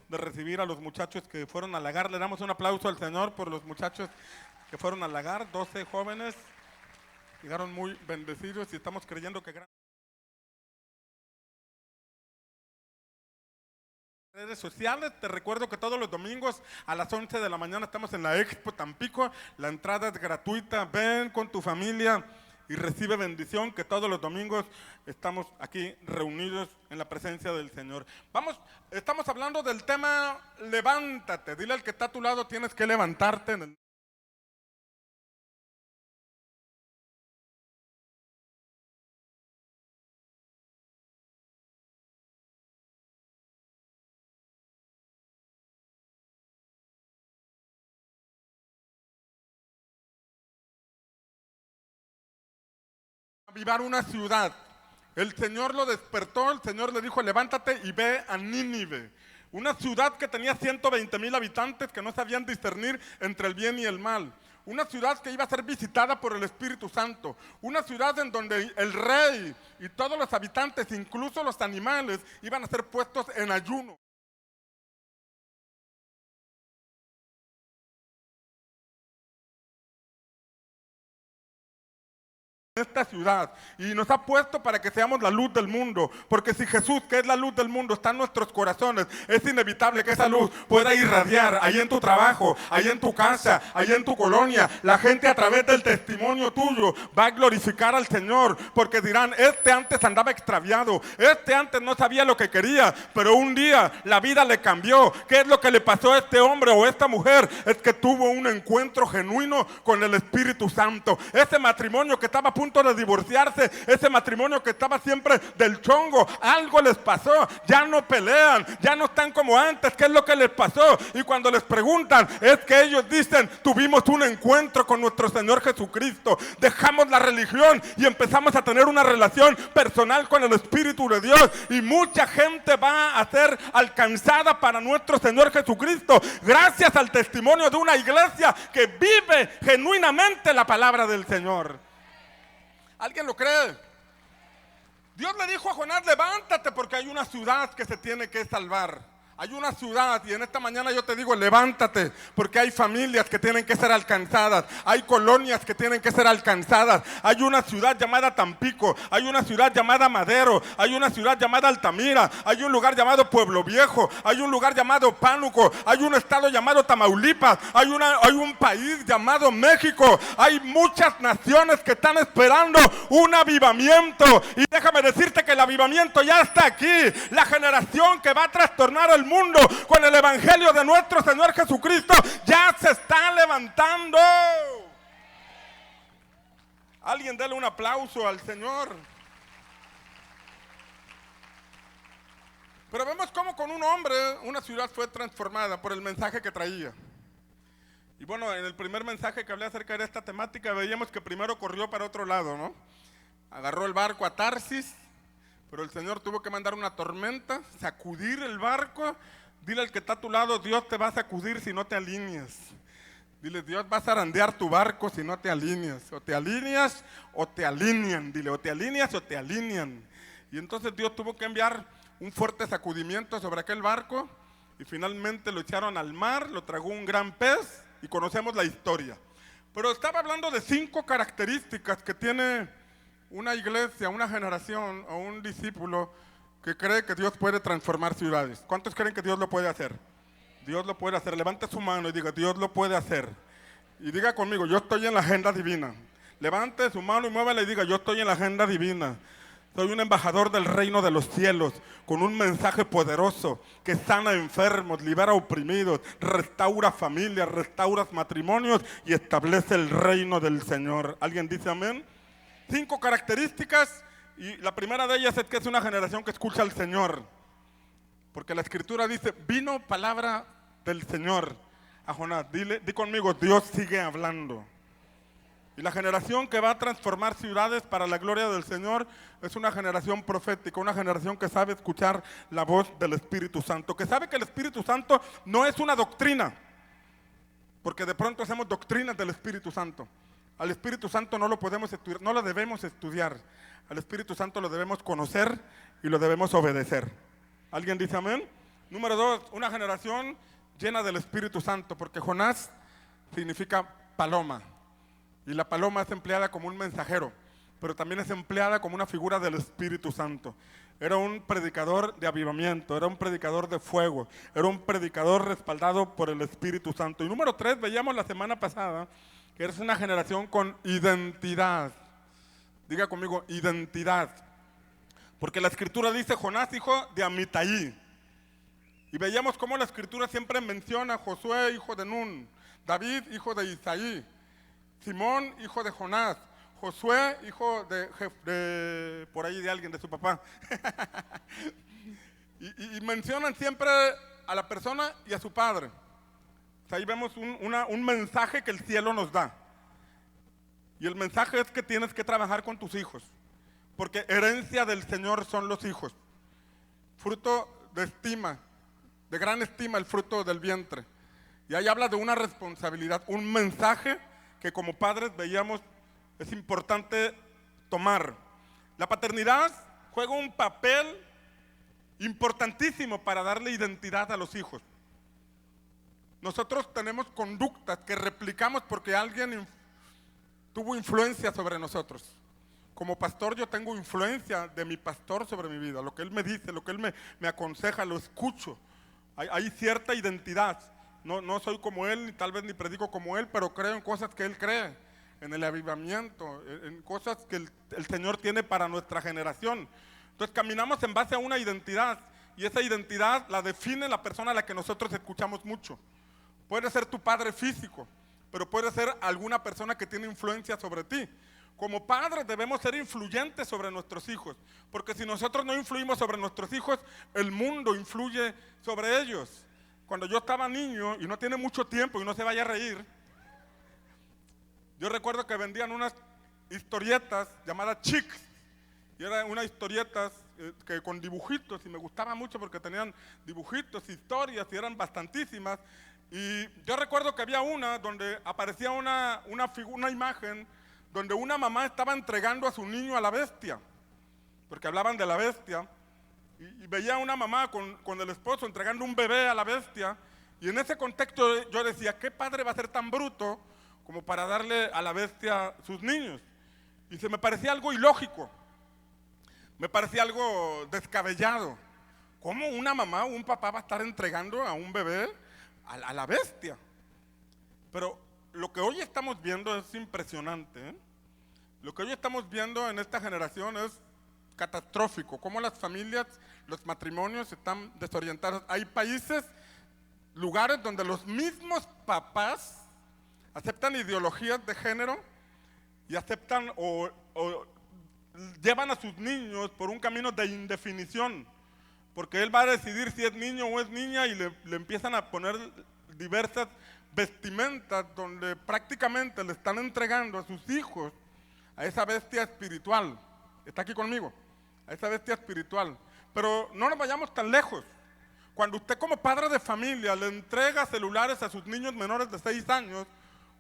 de recibir a los muchachos que fueron a Lagar. Le damos un aplauso al Señor por los muchachos que fueron a Lagar, 12 jóvenes, llegaron muy bendecidos y estamos creyendo que redes sociales. Te recuerdo que todos los domingos a las 11 de la mañana estamos en la Expo Tampico, la entrada es gratuita, ven con tu familia y recibe bendición, que todos los domingos estamos aquí reunidos en la presencia del Señor. Estamos hablando del tema levántate. Dile al que está a tu lado, tienes que levantarte. Avivar una ciudad. El Señor lo despertó, el Señor le dijo, levántate y ve a Nínive. Una ciudad que tenía 120,000 habitantes que no sabían discernir entre el bien y el mal. Una ciudad que iba a ser visitada por el Espíritu Santo. Una ciudad en donde el rey y todos los habitantes, incluso los animales, iban a ser puestos en ayuno. Esta ciudad y nos ha puesto para que seamos la luz del mundo, porque si Jesús, que es la luz del mundo, está en nuestros corazones, es inevitable que esa luz pueda irradiar ahí en tu trabajo, ahí en tu casa, ahí en tu colonia. La gente a través del testimonio tuyo va a glorificar al Señor, porque dirán, este antes andaba extraviado, este antes no sabía lo que quería, pero un día la vida le cambió. ¿Qué es lo que le pasó a este hombre o a esta mujer? Es que tuvo un encuentro genuino con el Espíritu Santo. Ese matrimonio que estaba a punto de divorciarse, ese matrimonio que estaba siempre del chongo, algo les pasó, ya no pelean, ya no están como antes. ¿Qué es lo que les pasó? Y cuando les preguntan, es que ellos dicen, tuvimos un encuentro con nuestro Señor Jesucristo, dejamos la religión y empezamos a tener una relación personal con el Espíritu de Dios, y mucha gente va a ser alcanzada para nuestro Señor Jesucristo gracias al testimonio de una iglesia que vive genuinamente la palabra del Señor. ¿Alguien lo cree? Dios le dijo a Jonás, levántate porque hay una ciudad que se tiene que salvar. Hay una ciudad, y en esta mañana yo te digo, levántate, porque hay familias que tienen que ser alcanzadas, hay colonias que tienen que ser alcanzadas, hay una ciudad llamada Tampico, hay una ciudad llamada Madero, hay una ciudad llamada Altamira, hay un lugar llamado Pueblo Viejo, hay un lugar llamado Pánuco, hay un estado llamado Tamaulipas, hay un país llamado México, hay muchas naciones que están esperando un avivamiento, y déjame decirte que el avivamiento ya está aquí. La generación que va a trastornar el mundo con el evangelio de nuestro Señor Jesucristo ya se está levantando. Alguien dele un aplauso al Señor. Pero vemos cómo con un hombre una ciudad fue transformada por el mensaje que traía. Y bueno, en el primer mensaje que hablé acerca de esta temática veíamos que primero corrió para otro lado, ¿no? Agarró el barco a Tarsis, pero el Señor tuvo que mandar una tormenta, sacudir el barco. Dile al que está a tu lado, Dios te va a sacudir si no te alineas. Dile, Dios va a zarandear tu barco si no te alineas. O te alineas o te alinean. Dile, o te alineas o te alinean. Y entonces Dios tuvo que enviar un fuerte sacudimiento sobre aquel barco, y finalmente lo echaron al mar, lo tragó un gran pez, y conocemos la historia. Pero estaba hablando de 5 características que tiene una iglesia, una generación o un discípulo que cree que Dios puede transformar ciudades. ¿Cuántos creen que Dios lo puede hacer? Dios lo puede hacer. Levante su mano y diga, Dios lo puede hacer. Y diga conmigo, yo estoy en la agenda divina. Levante su mano y muévela y diga, yo estoy en la agenda divina. Soy un embajador del reino de los cielos, con un mensaje poderoso que sana enfermos, libera oprimidos, restaura familias, restaura matrimonios y establece el reino del Señor. ¿Alguien dice amén? 5 características, y la primera de ellas es que es una generación que escucha al Señor, porque la Escritura dice, vino palabra del Señor a Jonás. Di conmigo, Dios sigue hablando. Y la generación que va a transformar ciudades para la gloria del Señor es una generación profética, una generación que sabe escuchar la voz del Espíritu Santo, que sabe que el Espíritu Santo no es una doctrina, porque de pronto hacemos doctrinas del Espíritu Santo. Al Espíritu Santo no lo podemos estudiar, no lo debemos estudiar. Al Espíritu Santo lo debemos conocer y lo debemos obedecer. ¿Alguien dice amén? Número 2, una generación llena del Espíritu Santo, porque Jonás significa paloma. Y la paloma es empleada como un mensajero, pero también es empleada como una figura del Espíritu Santo. Era un predicador de avivamiento, era un predicador de fuego, era un predicador respaldado por el Espíritu Santo. Y número 3, veíamos la semana pasada que es una generación con identidad. Diga conmigo, identidad. Porque la Escritura dice Jonás, hijo de Amitai. Y veíamos cómo la Escritura siempre menciona a Josué, hijo de Nun, David, hijo de Isaí, Simón, hijo de Jonás, Josué, hijo por ahí de alguien, de su papá. y mencionan siempre a la persona y a su padre. O sea, ahí vemos un mensaje que el cielo nos da. Y el mensaje es que tienes que trabajar con tus hijos, porque herencia del Señor son los hijos. Fruto de estima, de gran estima el fruto del vientre. Y ahí habla de una responsabilidad, un mensaje que como padres veíamos es importante tomar. La paternidad juega un papel importantísimo para darle identidad a los hijos. Nosotros tenemos conductas que replicamos porque alguien tuvo influencia sobre nosotros. Como pastor yo tengo influencia de mi pastor sobre mi vida. Lo que él me dice, lo que él me aconseja, lo escucho. Hay cierta identidad. No soy como él, ni tal vez ni predico como él, pero creo en cosas que él cree, en el avivamiento, en cosas que el Señor tiene para nuestra generación. Entonces caminamos en base a una identidad, y esa identidad la define la persona a la que nosotros escuchamos mucho. Puede ser tu padre físico, pero puede ser alguna persona que tiene influencia sobre ti. Como padres debemos ser influyentes sobre nuestros hijos, porque si nosotros no influimos sobre nuestros hijos, el mundo influye sobre ellos. Cuando yo estaba niño, y no tiene mucho tiempo y no se vaya a reír, yo recuerdo que vendían unas historietas llamadas Chicks, y eran unas historietas que con dibujitos, y me gustaba mucho porque tenían dibujitos, historias, y eran bastantísimas. Y yo recuerdo que había una donde aparecía una imagen donde una mamá estaba entregando a su niño a la bestia, porque hablaban de la bestia, y veía a una mamá con el esposo entregando un bebé a la bestia, y en ese contexto yo decía, ¿qué padre va a ser tan bruto como para darle a la bestia sus niños? Y se me parecía algo ilógico, me parecía algo descabellado. ¿Cómo una mamá o un papá va a estar entregando a un bebé a la bestia? Pero lo que hoy estamos viendo es impresionante, ¿eh? Lo que hoy estamos viendo en esta generación es catastrófico, cómo las familias, los matrimonios están desorientados. Hay países, lugares donde los mismos papás aceptan ideologías de género y aceptan o llevan a sus niños por un camino de indefinición, porque él va a decidir si es niño o es niña, y le empiezan a poner diversas vestimentas donde prácticamente le están entregando a sus hijos a esa bestia espiritual. ¿Está aquí conmigo? A esa bestia espiritual. Pero no nos vayamos tan lejos. Cuando usted como padre de familia le entrega celulares a sus niños menores de 6 años,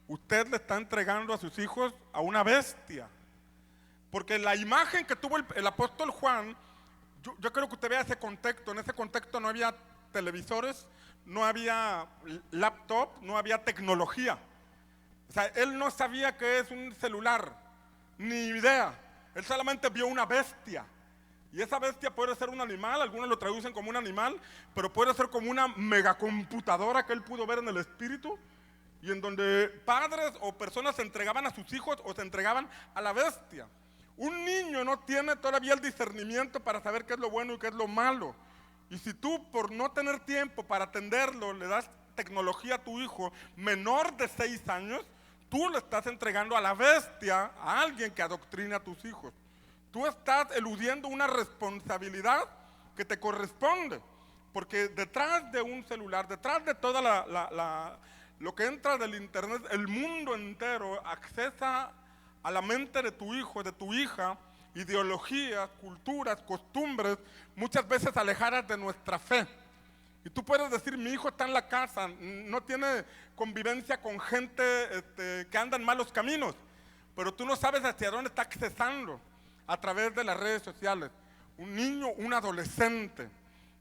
usted le está entregando a sus hijos a una bestia. Porque la imagen que tuvo el apóstol Juan, yo creo que usted vea ese contexto. En ese contexto no había televisores, no había laptop, no había tecnología. O sea, él no sabía qué es un celular, ni idea. Él solamente vio una bestia. Y esa bestia puede ser un animal, algunos lo traducen como un animal, pero puede ser como una megacomputadora que él pudo ver en el espíritu, y en donde padres o personas se entregaban a sus hijos o se entregaban a la bestia. Un niño no tiene todavía el discernimiento para saber qué es lo bueno y qué es lo malo. Y si tú, por no tener tiempo para atenderlo, le das tecnología a tu hijo menor de 6 años, tú le estás entregando a la bestia, a alguien que adoctrina a tus hijos. Tú estás eludiendo una responsabilidad que te corresponde, porque detrás de un celular, detrás de toda lo que entra del internet, el mundo entero accesa a la mente de tu hijo, de tu hija, ideologías, culturas, costumbres, muchas veces alejadas de nuestra fe. Y tú puedes decir, mi hijo está en la casa, no tiene convivencia con gente que anda en malos caminos, pero tú no sabes hacia dónde está accesando a través de las redes sociales. Un niño, un adolescente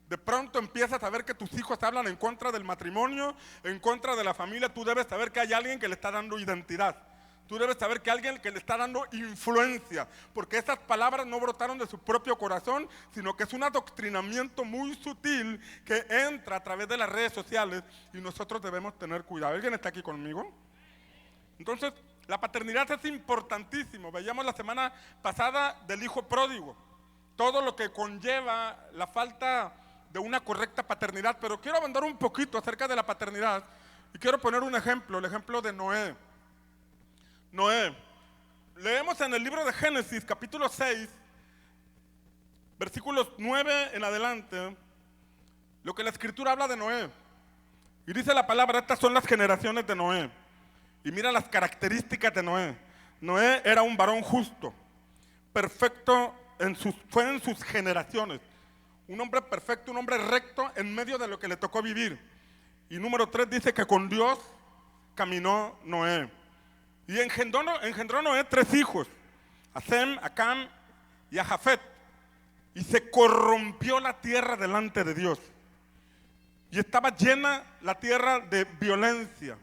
De pronto empiezas a ver que tus hijos hablan en contra del matrimonio, en contra de la familia. Tú debes saber que hay alguien que le está dando identidad. Tú debes saber que hay alguien que le está dando influencia, porque esas palabras no brotaron de su propio corazón, sino que es un adoctrinamiento muy sutil que entra a través de las redes sociales y nosotros debemos tener cuidado. ¿Alguien está aquí conmigo? Entonces, la paternidad es importantísimo. Veíamos la semana pasada del hijo pródigo, todo lo que conlleva la falta de una correcta paternidad, pero quiero abundar un poquito acerca de la paternidad y quiero poner un ejemplo, el ejemplo de Noé. Noé, leemos en el libro de Génesis capítulo 6, versículos 9 en adelante, lo que la escritura habla de Noé. Y dice la palabra, estas son las generaciones de Noé. Y mira las características de Noé. Noé era un varón justo, perfecto fue en sus generaciones. Un hombre perfecto, un hombre recto en medio de lo que le tocó vivir. Y número 3 dice que con Dios caminó Noé. Y engendró Noé 3 hijos, a Sem, a Cam y a Jafet. Y se corrompió la tierra delante de Dios. Y estaba llena la tierra de violencia.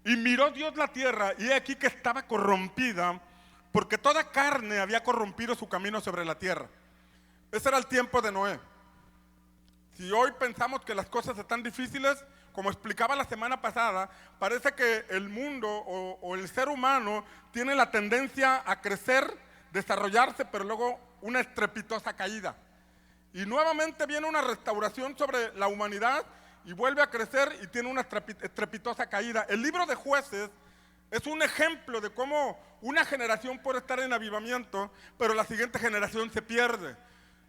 Y miró Dios la tierra, y he aquí que estaba corrompida, porque toda carne había corrompido su camino sobre la tierra. Ese era el tiempo de Noé. Si hoy pensamos que las cosas están difíciles, como explicaba la semana pasada, parece que el mundo o el ser humano tiene la tendencia a crecer, desarrollarse, pero luego una estrepitosa caída. Y nuevamente viene una restauración sobre la humanidad y vuelve a crecer y tiene una estrepitosa caída. El libro de Jueces es un ejemplo de cómo una generación puede estar en avivamiento, pero la siguiente generación se pierde.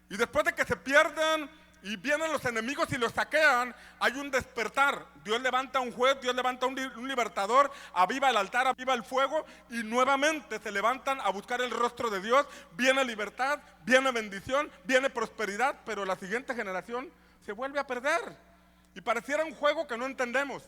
Y después de que se pierden y vienen los enemigos y los saquean, hay un despertar. Dios levanta un juez, Dios levanta un libertador, aviva el altar, aviva el fuego, y nuevamente se levantan a buscar el rostro de Dios. Viene libertad, viene bendición, viene prosperidad, pero la siguiente generación se vuelve a perder. Y pareciera un juego que no entendemos.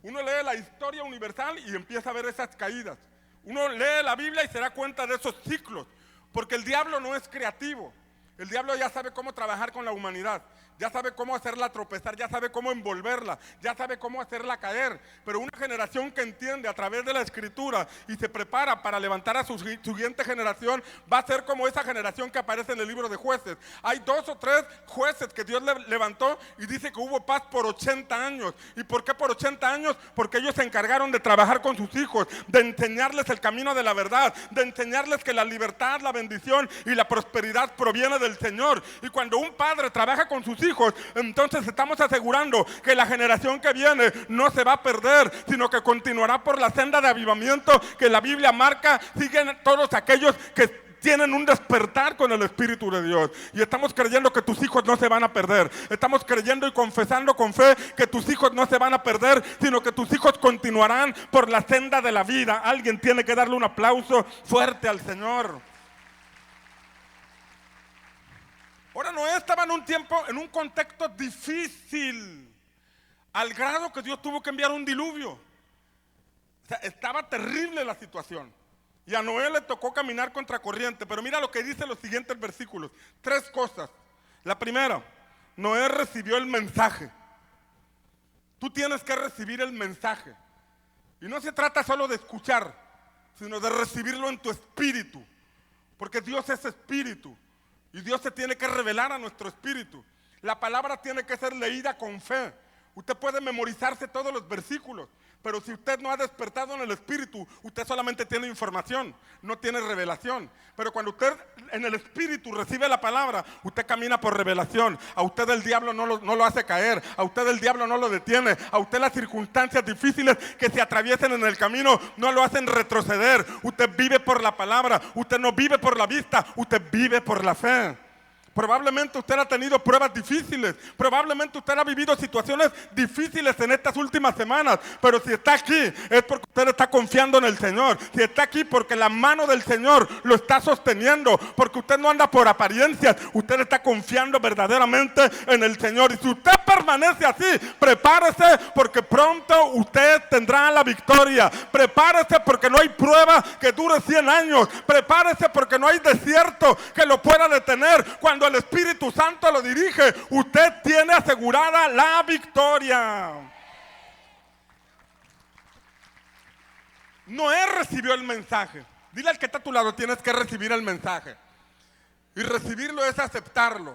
Uno lee la historia universal y empieza a ver esas caídas. Uno lee la Biblia y se da cuenta de esos ciclos, porque el diablo no es creativo. El diablo ya sabe cómo trabajar con la humanidad, ya sabe cómo hacerla tropezar, ya sabe cómo envolverla, ya sabe cómo hacerla caer. Pero una generación que entiende a través de la escritura y se prepara para levantar a su siguiente generación, va a ser como esa generación que aparece en el libro de Jueces. Hay 2 o 3 jueces que Dios levantó y dice que hubo paz por 80 años. ¿Y por qué por 80 años? Porque ellos se encargaron de trabajar con sus hijos, de enseñarles el camino de la verdad, de enseñarles que la libertad, la bendición y la prosperidad proviene del Señor. Y cuando un padre trabaja con sus hijos, entonces estamos asegurando que la generación que viene no se va a perder, sino que continuará por la senda de avivamiento que la Biblia marca. Siguen todos aquellos que tienen un despertar con el Espíritu de Dios. Y estamos creyendo que tus hijos no se van a perder. Estamos creyendo y confesando con fe que tus hijos no se van a perder, sino que tus hijos continuarán por la senda de la vida. Alguien tiene que darle un aplauso fuerte al Señor. Ahora, Noé estaba en un tiempo, en un contexto difícil, al grado que Dios tuvo que enviar un diluvio. O sea, estaba terrible la situación. Y a Noé le tocó caminar contra corriente. Pero mira lo que dice los siguientes versículos. 3 cosas. La primera, Noé recibió el mensaje. Tú tienes que recibir el mensaje. Y no se trata solo de escuchar, sino de recibirlo en tu espíritu. Porque Dios es espíritu. Y Dios se tiene que revelar a nuestro espíritu. La palabra tiene que ser leída con fe. Usted puede memorizarse todos los versículos, pero si usted no ha despertado en el espíritu, usted solamente tiene información, no tiene revelación. Pero cuando usted en el espíritu recibe la palabra, usted camina por revelación. A usted el diablo no lo hace caer, a usted el diablo no lo detiene, a usted las circunstancias difíciles que se atraviesen en el camino no lo hacen retroceder. Usted vive por la palabra, usted no vive por la vista, usted vive por la fe. Probablemente usted ha tenido pruebas difíciles, probablemente usted ha vivido situaciones difíciles en estas últimas semanas, pero si está aquí es porque usted está confiando en el Señor. Si está aquí porque la mano del Señor lo está sosteniendo, porque usted no anda por apariencias, usted está confiando verdaderamente en el Señor. Y si usted permanece así, prepárese porque pronto usted tendrá la victoria. Prepárese porque no hay prueba que dure 100 años. Prepárese porque no hay desierto que lo pueda detener. Cuando cuando el Espíritu Santo lo dirige, usted tiene asegurada la victoria. Noé recibió el mensaje. Dile al que está a tu lado, tienes que recibir el mensaje. Y recibirlo es aceptarlo.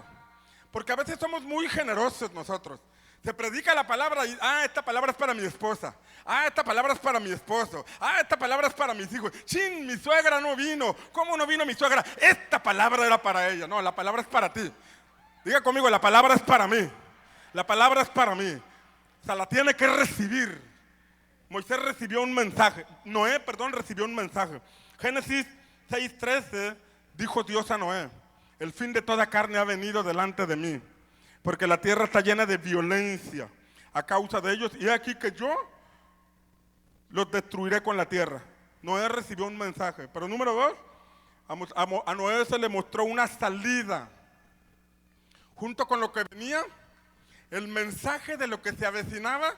Porque a veces somos muy generosos nosotros. Se predica la palabra y, esta palabra es para mi esposa. Esta palabra es para mi esposo. Esta palabra es para mis hijos. Chin, mi suegra no vino. ¿Cómo no vino mi suegra? Esta palabra era para ella. No, la palabra es para ti. Diga conmigo, la palabra es para mí. La palabra es para mí. O sea, la tiene que recibir. Moisés recibió un mensaje. Noé, recibió un mensaje. Génesis 6:13 dijo Dios a Noé: el fin de toda carne ha venido delante de mí, porque la tierra está llena de violencia a causa de ellos, y he aquí que yo los destruiré con la tierra. Noé recibió un mensaje. Pero número 2, a Noé se le mostró una salida. Junto con lo que venía, el mensaje de lo que se avecinaba,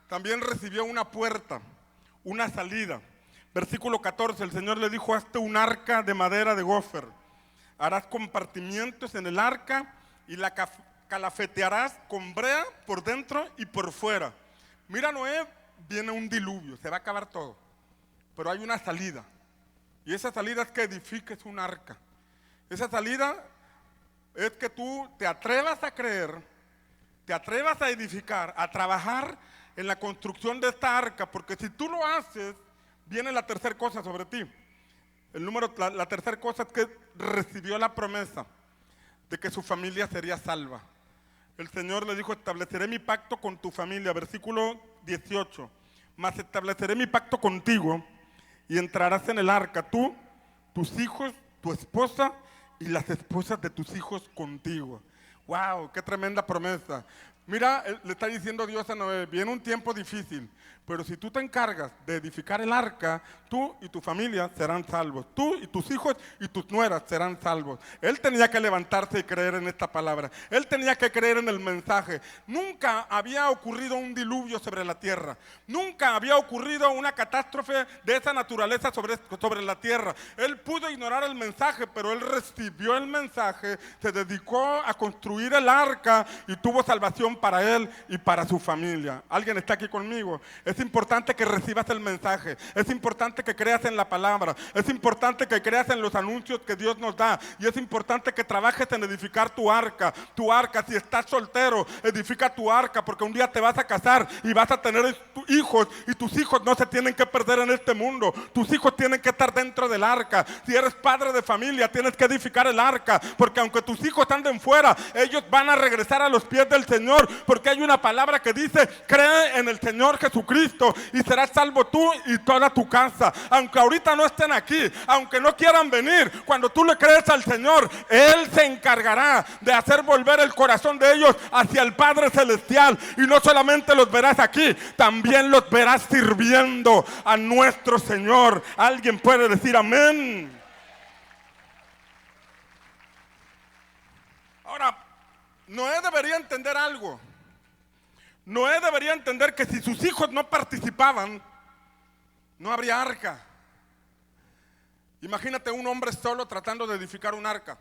también recibió una puerta, una salida. Versículo 14, el Señor le dijo: hazte un arca de madera de gofer. Harás compartimientos en el arca y la calafetearás con brea por dentro y por fuera. Mira, Noé, viene un diluvio, se va a acabar todo. Pero hay una salida. Y esa salida es que edifiques un arca. Esa salida es que tú te atrevas a creer, te atrevas a edificar, a trabajar en la construcción de esta arca. Porque si tú lo haces, viene la tercera cosa sobre ti. La tercera cosa es que recibió la promesa de que su familia sería salva. El Señor le dijo: estableceré mi pacto con tu familia. Versículo 18. Mas estableceré mi pacto contigo y entrarás en el arca, tú, tus hijos, tu esposa y las esposas de tus hijos contigo. ¡Wow! ¡Qué tremenda promesa! Mira, le está diciendo Dios a Noé: viene un tiempo difícil, pero si tú te encargas de edificar el arca, tú y tu familia serán salvos. Tú y tus hijos y tus nueras serán salvos. Él tenía que levantarse y creer en esta palabra. Él tenía que creer en el mensaje. Nunca había ocurrido un diluvio sobre la tierra. Nunca había ocurrido una catástrofe de esa naturaleza sobre la tierra. Él pudo ignorar el mensaje, pero él recibió el mensaje, se dedicó a construir el arca y tuvo salvación para él y para su familia. ¿Alguien está aquí conmigo? Es importante que recibas el mensaje. Es importante que creas en la palabra. Es importante que creas en los anuncios que Dios nos da. Y es importante que trabajes en edificar tu arca. Tu arca, si estás soltero, edifica tu arca, porque un día te vas a casar y vas a tener hijos, y tus hijos no se tienen que perder en este mundo. Tus hijos tienen que estar dentro del arca. Si eres padre de familia, tienes que edificar el arca, porque aunque tus hijos anden fuera, ellos van a regresar a los pies del Señor, porque hay una palabra que dice: cree en el Señor Jesucristo y serás salvo tú y toda tu casa. Aunque ahorita no estén aquí, aunque no quieran venir, cuando tú le crees al Señor, Él se encargará de hacer volver el corazón de ellos hacia el Padre Celestial. Y no solamente los verás aquí, también los verás sirviendo a nuestro Señor. ¿Alguien puede decir amén? Ahora, Noé debería entender algo. Noé debería entender que si sus hijos no participaban, no habría arca. Imagínate un hombre solo tratando de edificar un arca.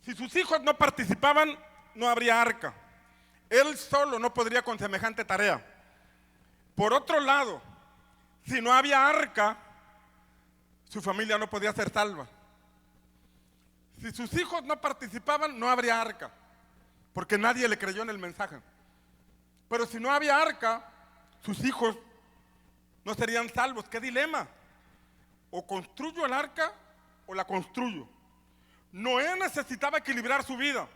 Si sus hijos no participaban, no habría arca. Él solo no podría con semejante tarea. Por otro lado, si no había arca, su familia no podía ser salva. Si sus hijos no participaban, no habría arca, porque nadie le creyó en el mensaje. Pero si no había arca, sus hijos no serían salvos. ¡Qué dilema! O construyo el arca o la construyo. Noé necesitaba equilibrar su vida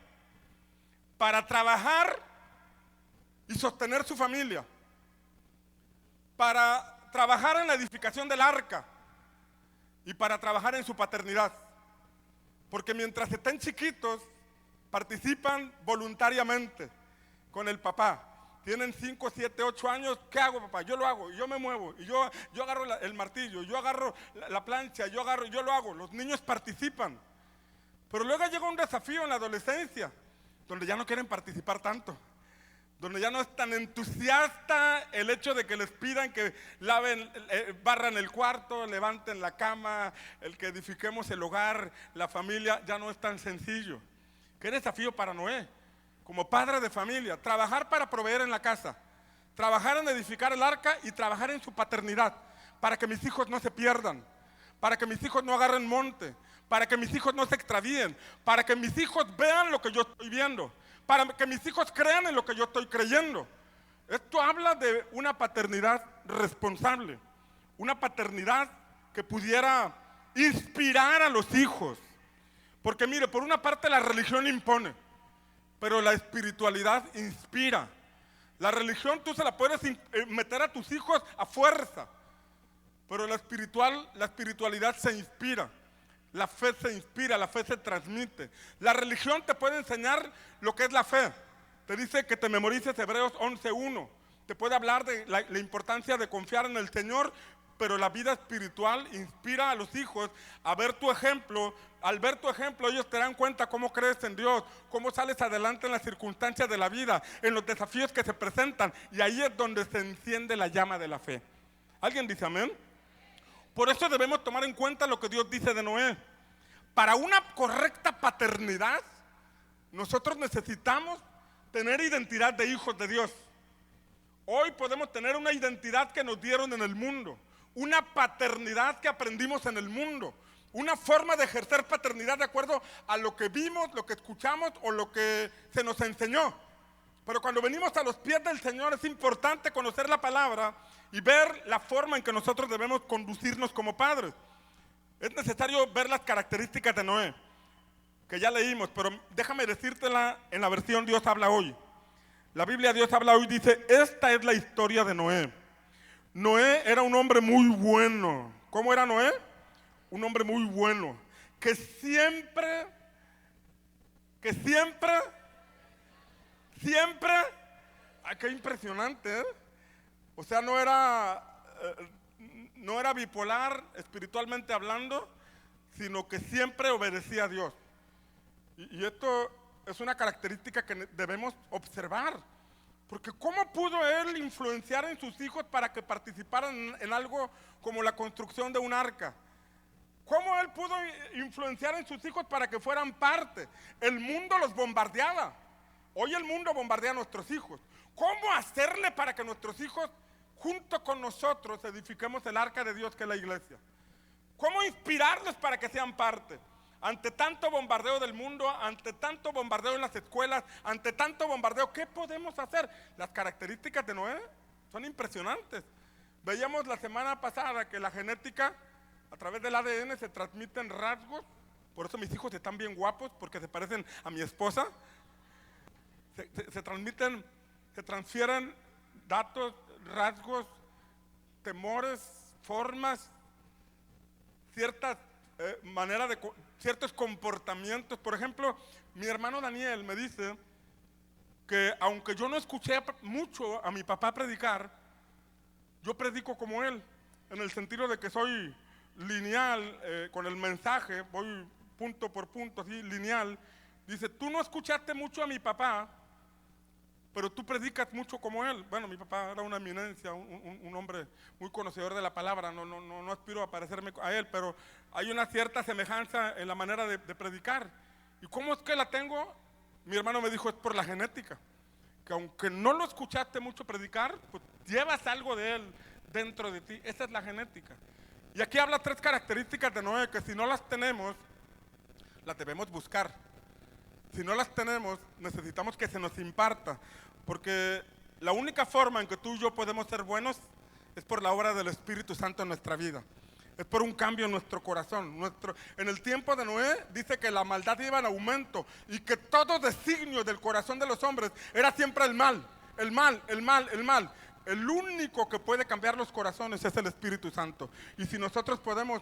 para trabajar y sostener su familia, para trabajar en la edificación del arca y para trabajar en su paternidad. Porque mientras estén chiquitos, participan voluntariamente con el papá. Tienen 5, 7, 8 años. ¿Qué hago, papá? Yo lo hago, y yo me muevo, y yo agarro el martillo, yo agarro la plancha, yo lo hago. Los niños participan. Pero luego llega un desafío en la adolescencia, donde ya no quieren participar tanto, donde ya no es tan entusiasta el hecho de que les pidan que laven, barran el cuarto, levanten la cama, el que edifiquemos el hogar, la familia, ya no es tan sencillo. Qué desafío para Noé, como padre de familia, trabajar para proveer en la casa, trabajar en edificar el arca y trabajar en su paternidad, para que mis hijos no se pierdan, para que mis hijos no agarren monte, para que mis hijos no se extravíen, para que mis hijos vean lo que yo estoy viendo, para que mis hijos crean en lo que yo estoy creyendo. Esto habla de una paternidad responsable, una paternidad que pudiera inspirar a los hijos. Porque mire, por una parte la religión impone, pero la espiritualidad inspira. La religión tú se la puedes meter a tus hijos a fuerza, pero la espiritualidad se inspira. La fe se inspira, la fe se transmite. La religión te puede enseñar lo que es la fe. Te dice que te memorices Hebreos 11:1. Te puede hablar de la importancia de confiar en el Señor, pero la vida espiritual inspira a los hijos a ver tu ejemplo. Al ver tu ejemplo, ellos te dan cuenta cómo crees en Dios, cómo sales adelante en las circunstancias de la vida, en los desafíos que se presentan. Y ahí es donde se enciende la llama de la fe. ¿Alguien dice amén? Por eso debemos tomar en cuenta lo que Dios dice de Noé. Para una correcta paternidad, nosotros necesitamos tener identidad de hijos de Dios. Hoy podemos tener una identidad que nos dieron en el mundo, una paternidad que aprendimos en el mundo, una forma de ejercer paternidad de acuerdo a lo que vimos, lo que escuchamos o lo que se nos enseñó. Pero cuando venimos a los pies del Señor es importante conocer la palabra y ver la forma en que nosotros debemos conducirnos como padres. Es necesario ver las características de Noé, que ya leímos, pero déjame decírtela en la versión Dios habla hoy. La Biblia Dios habla hoy dice, esta es la historia de Noé. Noé era un hombre muy bueno. ¿Cómo era Noé? Un hombre muy bueno, que siempre, ay, qué impresionante, ¿eh? O sea, no era bipolar espiritualmente hablando, sino que siempre obedecía a Dios. Y esto es una característica que debemos observar, porque ¿cómo pudo él influenciar en sus hijos para que participaran en algo como la construcción de un arca? ¿Cómo él pudo influenciar en sus hijos para que fueran parte? El mundo los bombardeaba. Hoy el mundo bombardea a nuestros hijos. ¿Cómo hacerle para que nuestros hijos, junto con nosotros, edifiquemos el arca de Dios que es la iglesia? ¿Cómo inspirarlos para que sean parte? Ante tanto bombardeo del mundo, ante tanto bombardeo en las escuelas, ante tanto bombardeo, ¿qué podemos hacer? Las características de Noé son impresionantes. Veíamos la semana pasada que la genética, a través del ADN se transmiten rasgos. Por eso mis hijos están bien guapos, porque se parecen a mi esposa. Se transfieren datos, rasgos, temores, formas, ciertas ciertos comportamientos. Por ejemplo, mi hermano Daniel me dice que aunque yo no escuché mucho a mi papá predicar, yo predico como él, en el sentido de que soy lineal con el mensaje, voy punto por punto, así lineal. Dice, tú no escuchaste mucho a mi papá, pero tú predicas mucho como él. Bueno, mi papá era una eminencia, un hombre muy conocedor de la palabra. No aspiro a parecerme a él, pero hay una cierta semejanza en la manera de predicar. ¿Y cómo es que la tengo? Mi hermano me dijo, es por la genética, que aunque no lo escuchaste mucho predicar, pues llevas algo de él dentro de ti. Esa es la genética. Y aquí habla 3 características de Noé, que si no las tenemos, las debemos buscar. Si no las tenemos, necesitamos que se nos imparta, porque la única forma en que tú y yo podemos ser buenos es por la obra del Espíritu Santo en nuestra vida. Es por un cambio en nuestro corazón. En el tiempo de Noé dice que la maldad iba en aumento y que todo designio del corazón de los hombres era siempre el mal, el mal, el mal, el mal. El único que puede cambiar los corazones es el Espíritu Santo. Y si nosotros ponemos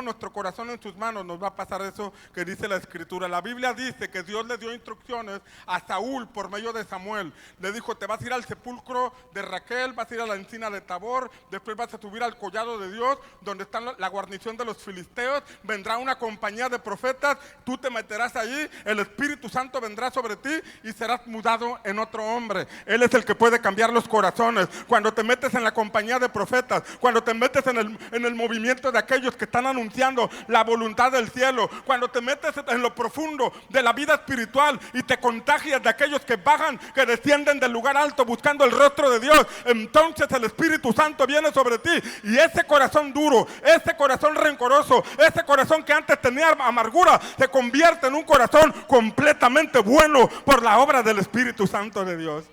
nuestro corazón en sus manos, nos va a pasar eso que dice la Escritura. La Biblia dice que Dios le dio instrucciones a Saúl por medio de Samuel. Le dijo, te vas a ir al sepulcro de Raquel, vas a ir a la encina de Tabor, después vas a subir al collado de Dios, donde está la guarnición de los filisteos, vendrá una compañía de profetas, tú te meterás allí, el Espíritu Santo vendrá sobre ti y serás mudado en otro hombre. Él es el que puede cambiar los corazones. cuando te metes en la compañía de profetas, cuando te metes en el movimiento de aquellos que están anunciando la voluntad del cielo, cuando te metes en lo profundo de la vida espiritual y te contagias de aquellos que bajan, que descienden del lugar alto buscando el rostro de Dios, entonces el Espíritu Santo viene sobre ti y ese corazón duro, ese corazón rencoroso, ese corazón que antes tenía amargura, se convierte en un corazón completamente bueno por la obra del Espíritu Santo de Dios.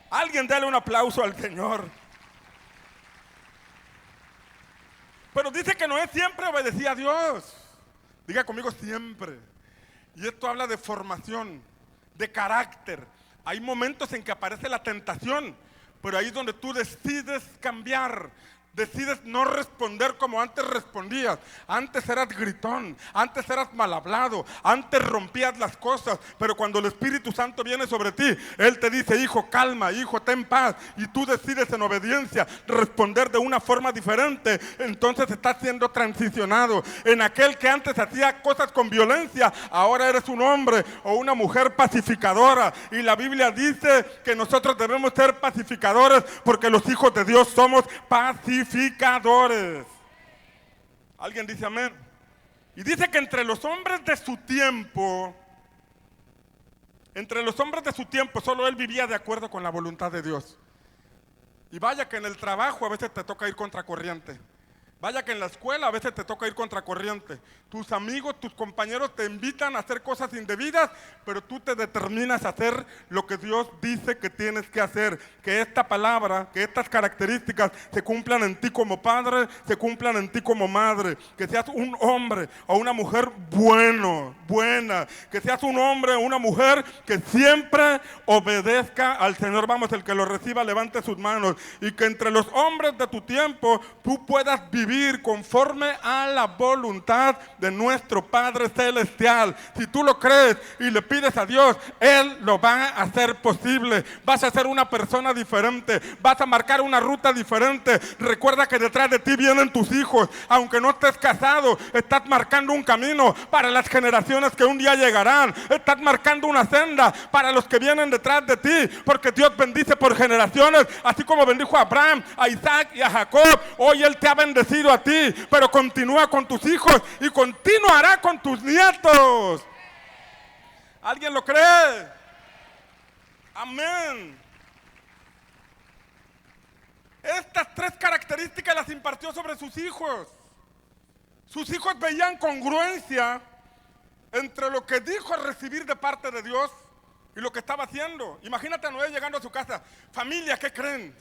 Alguien dale un aplauso al Señor. Pero dice que Noé siempre obedecía a Dios. Diga conmigo, siempre. Y esto habla de formación, de carácter. Hay momentos en que aparece la tentación, pero ahí es donde tú decides cambiar. Decides no responder como antes respondías. Antes eras gritón, antes eras mal hablado, antes rompías las cosas. Pero cuando el Espíritu Santo viene sobre ti, Él te dice: hijo, calma, hijo, ten paz. Y tú decides en obediencia responder de una forma diferente. Entonces estás siendo transicionado. En aquel que antes hacía cosas con violencia, ahora eres un hombre o una mujer pacificadora. Y la Biblia dice que nosotros debemos ser pacificadores, porque los hijos de Dios somos pacificadores. Alguien dice amén. Y dice que entre los hombres de su tiempo, solo él vivía de acuerdo con la voluntad de Dios. Y vaya que en el trabajo a veces te toca ir contracorriente. Vaya que en la escuela a veces te toca ir contracorriente. Tus amigos, tus compañeros te invitan a hacer cosas indebidas, pero tú te determinas a hacer lo que Dios dice que tienes que hacer. Que esta palabra, que estas características se cumplan en ti como padre, se cumplan en ti como madre. Que seas un hombre o una mujer buena. Que seas un hombre o una mujer que siempre obedezca al Señor. Vamos, el que lo reciba levante sus manos. Y que entre los hombres de tu tiempo tú puedas vivir conforme a la voluntad de nuestro Padre Celestial. Si tú lo crees y le pides a Dios, Él lo va a hacer posible. Vas a ser una persona diferente, vas a marcar una ruta diferente. Recuerda que detrás de ti vienen tus hijos. Aunque no estés casado, estás marcando un camino para las generaciones que un día llegarán. Estás marcando una senda para los que vienen detrás de ti, porque Dios bendice por generaciones, así como bendijo a Abraham, a Isaac y a Jacob. Hoy Él te ha bendecido a ti, pero continúa con tus hijos y continuará con tus nietos. ¿Alguien lo cree? Amén. Estas tres características las impartió sobre sus hijos. Sus hijos veían congruencia entre lo que dijo recibir de parte de Dios y lo que estaba haciendo. Imagínate a Noé llegando a su casa: familia, ¿qué creen?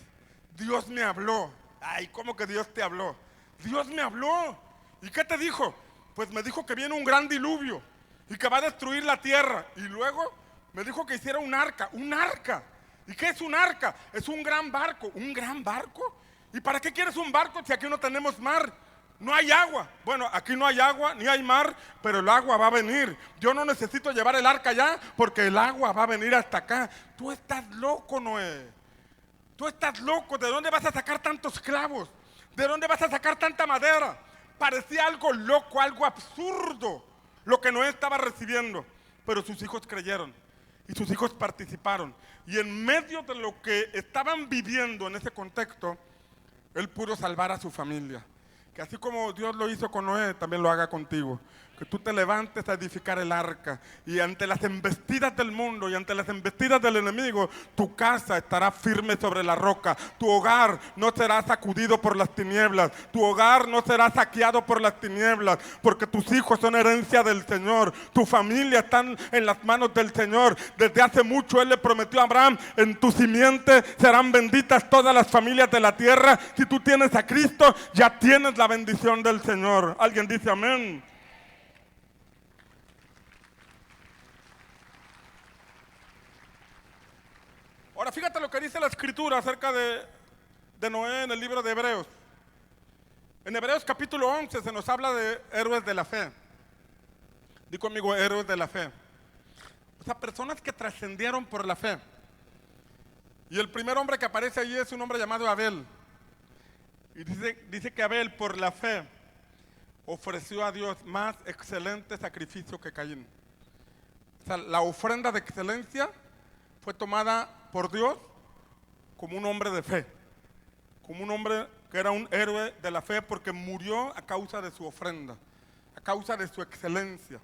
Dios me habló. Ay, ¿cómo que Dios te habló? Dios me habló. ¿Y qué te dijo? Pues me dijo que viene un gran diluvio y que va a destruir la tierra. Y luego me dijo que hiciera un arca. ¿Un arca? ¿Y qué es un arca? Es un gran barco. ¿Un gran barco? ¿Y para qué quieres un barco si aquí no tenemos mar? No hay agua. Bueno, aquí no hay agua ni hay mar, pero el agua va a venir. Yo no necesito llevar el arca allá porque el agua va a venir hasta acá. Tú estás loco, Noé. Tú estás loco. ¿De dónde vas a sacar tantos clavos? ¿De dónde vas a sacar tanta madera? Parecía algo loco, algo absurdo lo que Noé estaba recibiendo. Pero sus hijos creyeron y sus hijos participaron. Y en medio de lo que estaban viviendo en ese contexto, Él pudo salvar a su familia. Que así como Dios lo hizo con Noé, también lo haga contigo. Que tú te levantes a edificar el arca y ante las embestidas del mundo y ante las embestidas del enemigo, tu casa estará firme sobre la roca. Tu hogar no será sacudido por las tinieblas. Tu hogar no será saqueado por las tinieblas, porque tus hijos son herencia del Señor. Tu familia está en las manos del Señor. Desde hace mucho Él le prometió a Abraham: en tu simiente serán benditas todas las familias de la tierra. Si tú tienes a Cristo, ya tienes la bendición del Señor. ¿Alguien dice amén? Ahora fíjate lo que dice la Escritura acerca de Noé en el libro de Hebreos. En Hebreos capítulo 11 se nos habla de héroes de la fe. Di conmigo, héroes de la fe. O sea, personas que trascendieron por la fe. Y el primer hombre que aparece allí es un hombre llamado Abel. Y dice que Abel, por la fe, ofreció a Dios más excelente sacrificio que Caín. O sea, la ofrenda de excelencia fue tomada por Dios como un hombre de fe. como un hombre que era un héroe de la fe porque murió a causa de su ofrenda, a causa de su excelencia.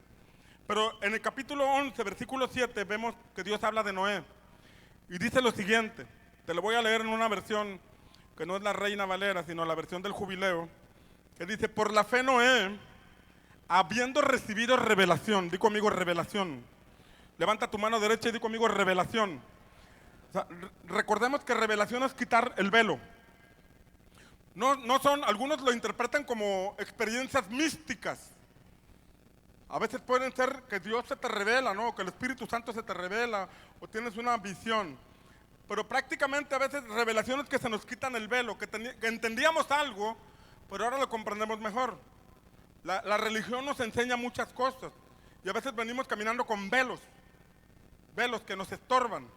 Pero en el capítulo 11, versículo 7, vemos que Dios habla de Noé. Y dice lo siguiente, te lo voy a leer en una versión que no es la Reina Valera, sino la versión del Jubileo, que dice, por la fe Noé, habiendo recibido revelación, di conmigo revelación. Levanta tu mano derecha y di conmigo revelación. O sea, recordemos que revelación es quitar el velo. No son, algunos lo interpretan como experiencias místicas. A veces pueden ser que Dios se te revela, ¿no? Que el Espíritu Santo se te revela, o tienes una visión. Pero prácticamente a veces revelaciones que se nos quitan el velo, que entendíamos algo, pero ahora lo comprendemos mejor. La religión nos enseña muchas cosas, y a veces venimos caminando con velos que nos estorban,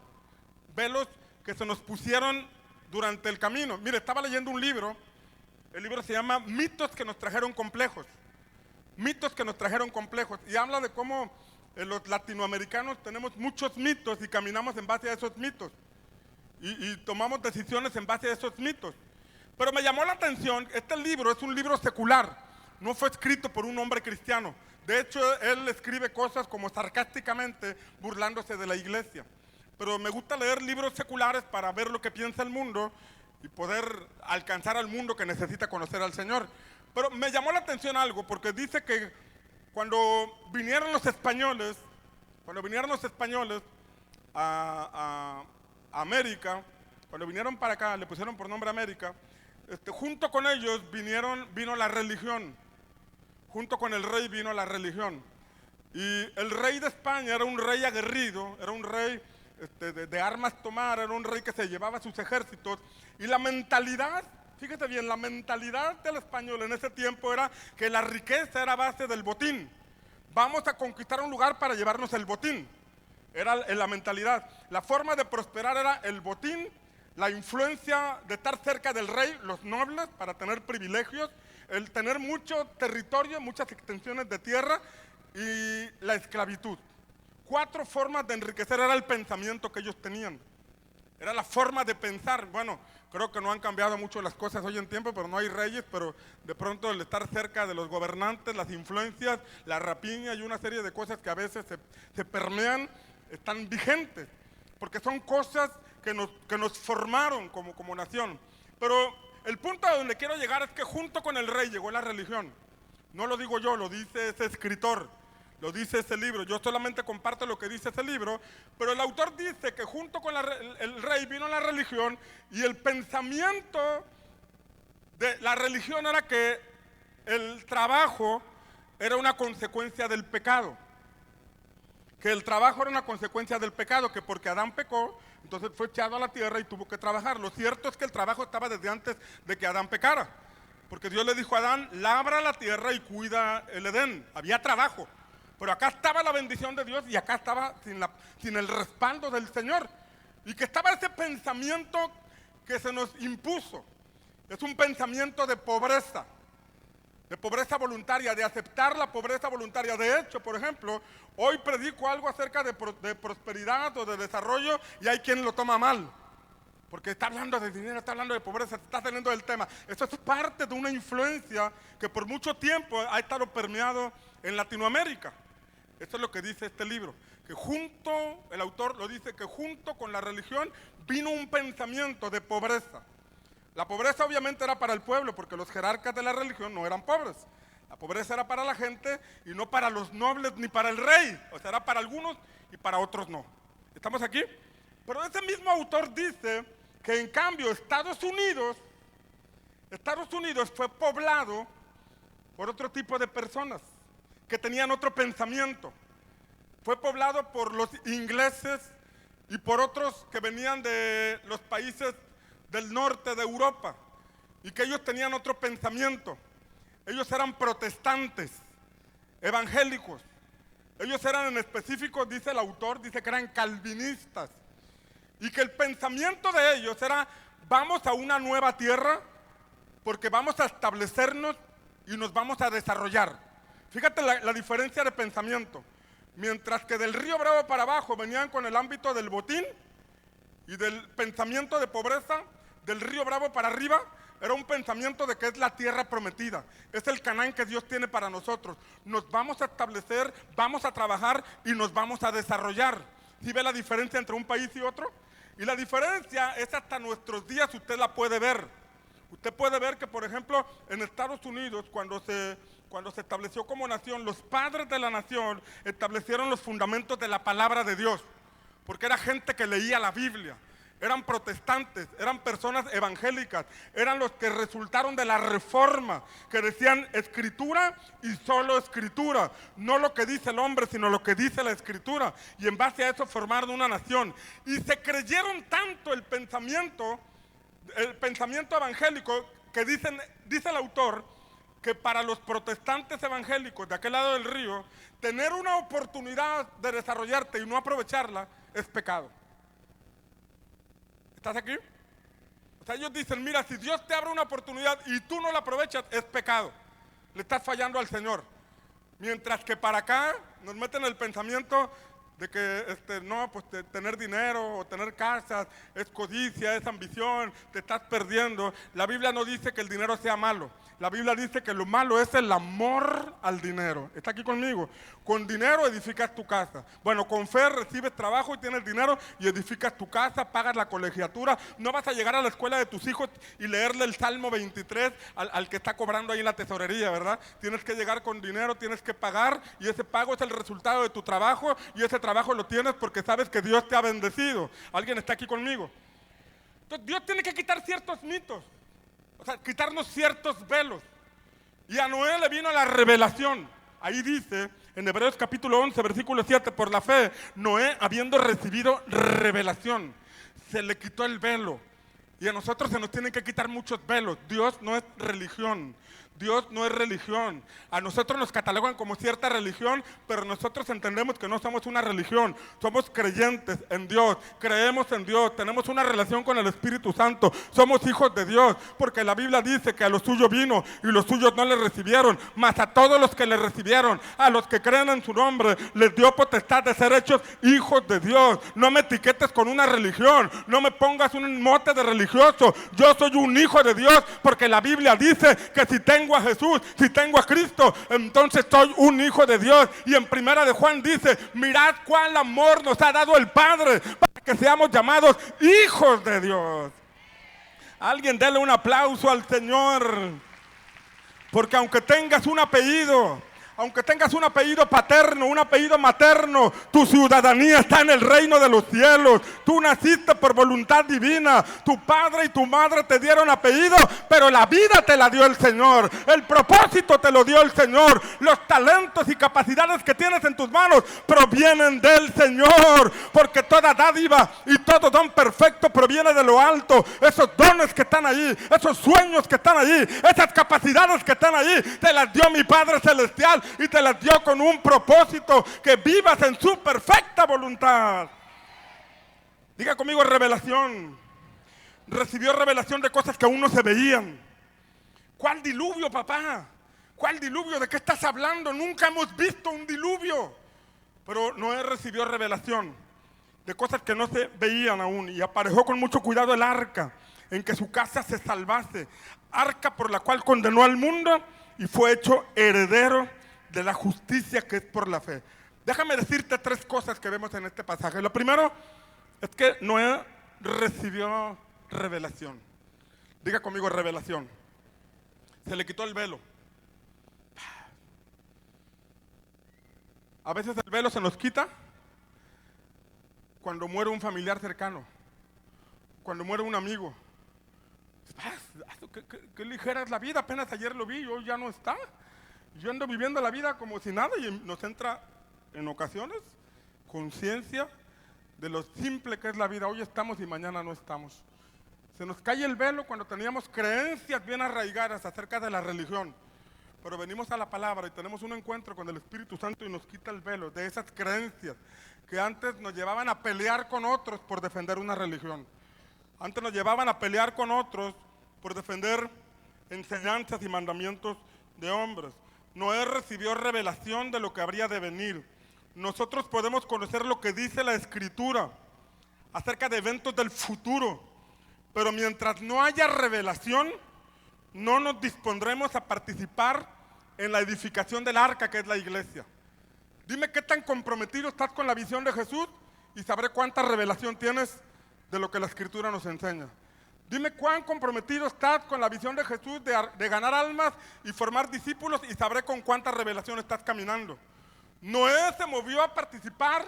velos que se nos pusieron durante el camino. Mire, estaba leyendo un libro, el libro se llama Mitos que nos trajeron complejos. Mitos que nos trajeron complejos, y habla de cómo los latinoamericanos tenemos muchos mitos y caminamos en base a esos mitos y tomamos decisiones en base a esos mitos. Pero me llamó la atención, este libro es un libro secular, no fue escrito por un hombre cristiano. De hecho, él escribe cosas como sarcásticamente burlándose de la iglesia. Pero me gusta leer libros seculares para ver lo que piensa el mundo y poder alcanzar al mundo que necesita conocer al Señor. Pero me llamó la atención algo, porque dice que cuando vinieron los españoles a América, cuando vinieron para acá, le pusieron por nombre América, junto con ellos vino la religión, junto con el rey vino la religión. Y el rey de España era un rey aguerrido, era un rey de armas tomar, era un rey que se llevaba sus ejércitos, y la mentalidad, fíjate bien, la mentalidad del español en ese tiempo era que la riqueza era a base del botín. Vamos a conquistar un lugar para llevarnos el botín. Era la mentalidad. La forma de prosperar era el botín, la influencia de estar cerca del rey, los nobles, para tener privilegios, el tener mucho territorio, muchas extensiones de tierra, y la esclavitud. 4 formas de enriquecer era el pensamiento que ellos tenían. Era la forma de pensar. Bueno, creo que no han cambiado mucho las cosas hoy en tiempo, pero no hay reyes, pero de pronto el estar cerca de los gobernantes, las influencias, la rapiña y una serie de cosas que a veces se permean, están vigentes, porque son cosas que nos formaron como nación. Pero el punto a donde quiero llegar es que junto con el rey llegó la religión. No lo digo yo, lo dice ese escritor, lo dice ese libro. Yo solamente comparto lo que dice ese libro, pero el autor dice que junto con el rey vino la religión, y el pensamiento de la religión era que el trabajo era una consecuencia del pecado. Que el trabajo era una consecuencia del pecado, que porque Adán pecó, entonces fue echado a la tierra y tuvo que trabajar. Lo cierto es que el trabajo estaba desde antes de que Adán pecara, porque Dios le dijo a Adán, labra la tierra y cuida el Edén. Había trabajo, pero acá estaba la bendición de Dios y acá estaba sin el respaldo del Señor. Y que estaba ese pensamiento que se nos impuso. Es un pensamiento de pobreza voluntaria, de aceptar la pobreza voluntaria. De hecho, por ejemplo, hoy predico algo acerca de prosperidad o de desarrollo, y hay quien lo toma mal, porque está hablando de dinero, está hablando de pobreza, está saliendo del tema. Eso es parte de una influencia que por mucho tiempo ha estado permeado en Latinoamérica. Eso es lo que dice este libro, que el autor lo dice, que junto con la religión vino un pensamiento de pobreza. La pobreza obviamente era para el pueblo, porque los jerarcas de la religión no eran pobres. La pobreza era para la gente y no para los nobles ni para el rey. O sea, era para algunos y para otros no. ¿Estamos aquí? Pero ese mismo autor dice que en cambio Estados Unidos fue poblado por otro tipo de personas que tenían otro pensamiento. Fue poblado por los ingleses y por otros que venían de los países del norte de Europa, y que ellos tenían otro pensamiento. Ellos eran protestantes, evangélicos. Ellos eran en específico, dice el autor, dice que eran calvinistas, y que el pensamiento de ellos era: vamos a una nueva tierra porque vamos a establecernos y nos vamos a desarrollar. Fíjate la diferencia de pensamiento. Mientras que del Río Bravo para abajo venían con el ámbito del botín y del pensamiento de pobreza, del río Bravo para arriba, era un pensamiento de que es la tierra prometida, es el Canaán que Dios tiene para nosotros. Nos vamos a establecer, vamos a trabajar y nos vamos a desarrollar. ¿Sí ve la diferencia entre un país y otro? Y la diferencia es hasta nuestros días, usted la puede ver. Usted puede ver que, por ejemplo, en Estados Unidos, cuando se estableció como nación, los padres de la nación establecieron los fundamentos de la palabra de Dios, porque era gente que leía la Biblia. Eran protestantes, eran personas evangélicas, eran los que resultaron de la reforma, que decían escritura y solo escritura, no lo que dice el hombre, sino lo que dice la escritura, y en base a eso formaron una nación. Y se creyeron tanto el pensamiento evangélico, que dice el autor, que para los protestantes evangélicos de aquel lado del río, tener una oportunidad de desarrollarte y no aprovecharla es pecado. ¿Estás aquí? O sea, ellos dicen, mira, si Dios te abre una oportunidad y tú no la aprovechas, es pecado. Le estás fallando al Señor. Mientras que para acá nos meten el pensamiento de que no, pues tener dinero o tener casas es codicia, es ambición, te estás perdiendo. La Biblia no dice que el dinero sea malo. La Biblia dice que lo malo es el amor al dinero. ¿Está aquí conmigo? Con dinero edificas tu casa. Bueno, con fe recibes trabajo y tienes dinero y edificas tu casa, pagas la colegiatura. No vas a llegar a la escuela de tus hijos y leerle el Salmo 23 al que está cobrando ahí en la tesorería, ¿verdad? Tienes que llegar con dinero, tienes que pagar, y ese pago es el resultado de tu trabajo, y ese trabajo lo tienes porque sabes que Dios te ha bendecido. ¿Alguien está aquí conmigo? Entonces Dios tiene que quitar ciertos mitos, o sea, quitarnos ciertos velos. Y a Noé le vino la revelación. Ahí dice, en Hebreos capítulo 11, versículo 7, por la fe, Noé, habiendo recibido revelación, se le quitó el velo. Y a nosotros se nos tienen que quitar muchos velos. Dios no es religión. Dios no es religión. A nosotros nos catalogan como cierta religión, pero nosotros entendemos que no somos una religión. Somos creyentes en Dios, creemos en Dios, tenemos una relación con el Espíritu Santo. Somos hijos de Dios, porque la Biblia dice que a los suyos vino y los suyos no le recibieron. Mas a todos los que le recibieron, a los que creen en su nombre, les dio potestad de ser hechos hijos de Dios. No me etiquetes con una religión, no me pongas un mote de religioso. Yo soy un hijo de Dios, porque la Biblia dice que si tengo a Jesús, si tengo a Cristo, entonces soy un hijo de Dios. Y en Primera de Juan dice, mirad cuál amor nos ha dado el Padre para que seamos llamados hijos de Dios. Alguien dele un aplauso al Señor, porque aunque tengas un apellido paterno, un apellido materno, tu ciudadanía está en el reino de los cielos. Tú naciste por voluntad divina. Tu padre y tu madre te dieron apellido, pero la vida te la dio el Señor. El propósito te lo dio el Señor. Los talentos y capacidades que tienes en tus manos provienen del Señor, porque toda dádiva y todo don perfecto proviene de lo alto. Esos dones que están allí, esos sueños que están allí, esas capacidades que están allí, te las dio mi Padre Celestial, y te las dio con un propósito, que vivas en su perfecta voluntad. Diga conmigo revelación. Recibió revelación de cosas que aún no se veían. ¿Cuál diluvio, papá? ¿Cuál diluvio? ¿De qué estás hablando? Nunca hemos visto un diluvio. Pero Noé recibió revelación de cosas que no se veían aún, y aparejó con mucho cuidado el arca, en que su casa se salvase, arca por la cual condenó al mundo y fue hecho heredero de la justicia que es por la fe. Déjame decirte tres cosas que vemos en este pasaje. Lo primero es que Noé recibió revelación. Diga conmigo revelación. Se le quitó el velo. A veces el velo se nos quita cuando muere un familiar cercano, cuando muere un amigo. Qué ligera es la vida, apenas ayer lo vi, hoy ya no está. Yo ando viviendo la vida como si nada, y nos entra en ocasiones conciencia de lo simple que es la vida. Hoy estamos y mañana no estamos. Se nos cae el velo cuando teníamos creencias bien arraigadas acerca de la religión, pero venimos a la palabra y tenemos un encuentro con el Espíritu Santo y nos quita el velo de esas creencias que antes nos llevaban a pelear con otros por defender una religión. Antes nos llevaban a pelear con otros por defender enseñanzas y mandamientos de hombres. Noé recibió revelación de lo que habría de venir. Nosotros podemos conocer lo que dice la Escritura acerca de eventos del futuro, Pero mientras no haya revelación, no nos dispondremos a participar en la edificación del arca, que es la iglesia. Dime qué tan comprometido estás con la visión de Jesús y sabré cuánta revelación tienes de lo que la Escritura nos enseña. Dime cuán comprometido estás con la visión de Jesús de ganar almas y formar discípulos y sabré con cuánta revelación estás caminando. Noé se movió a participar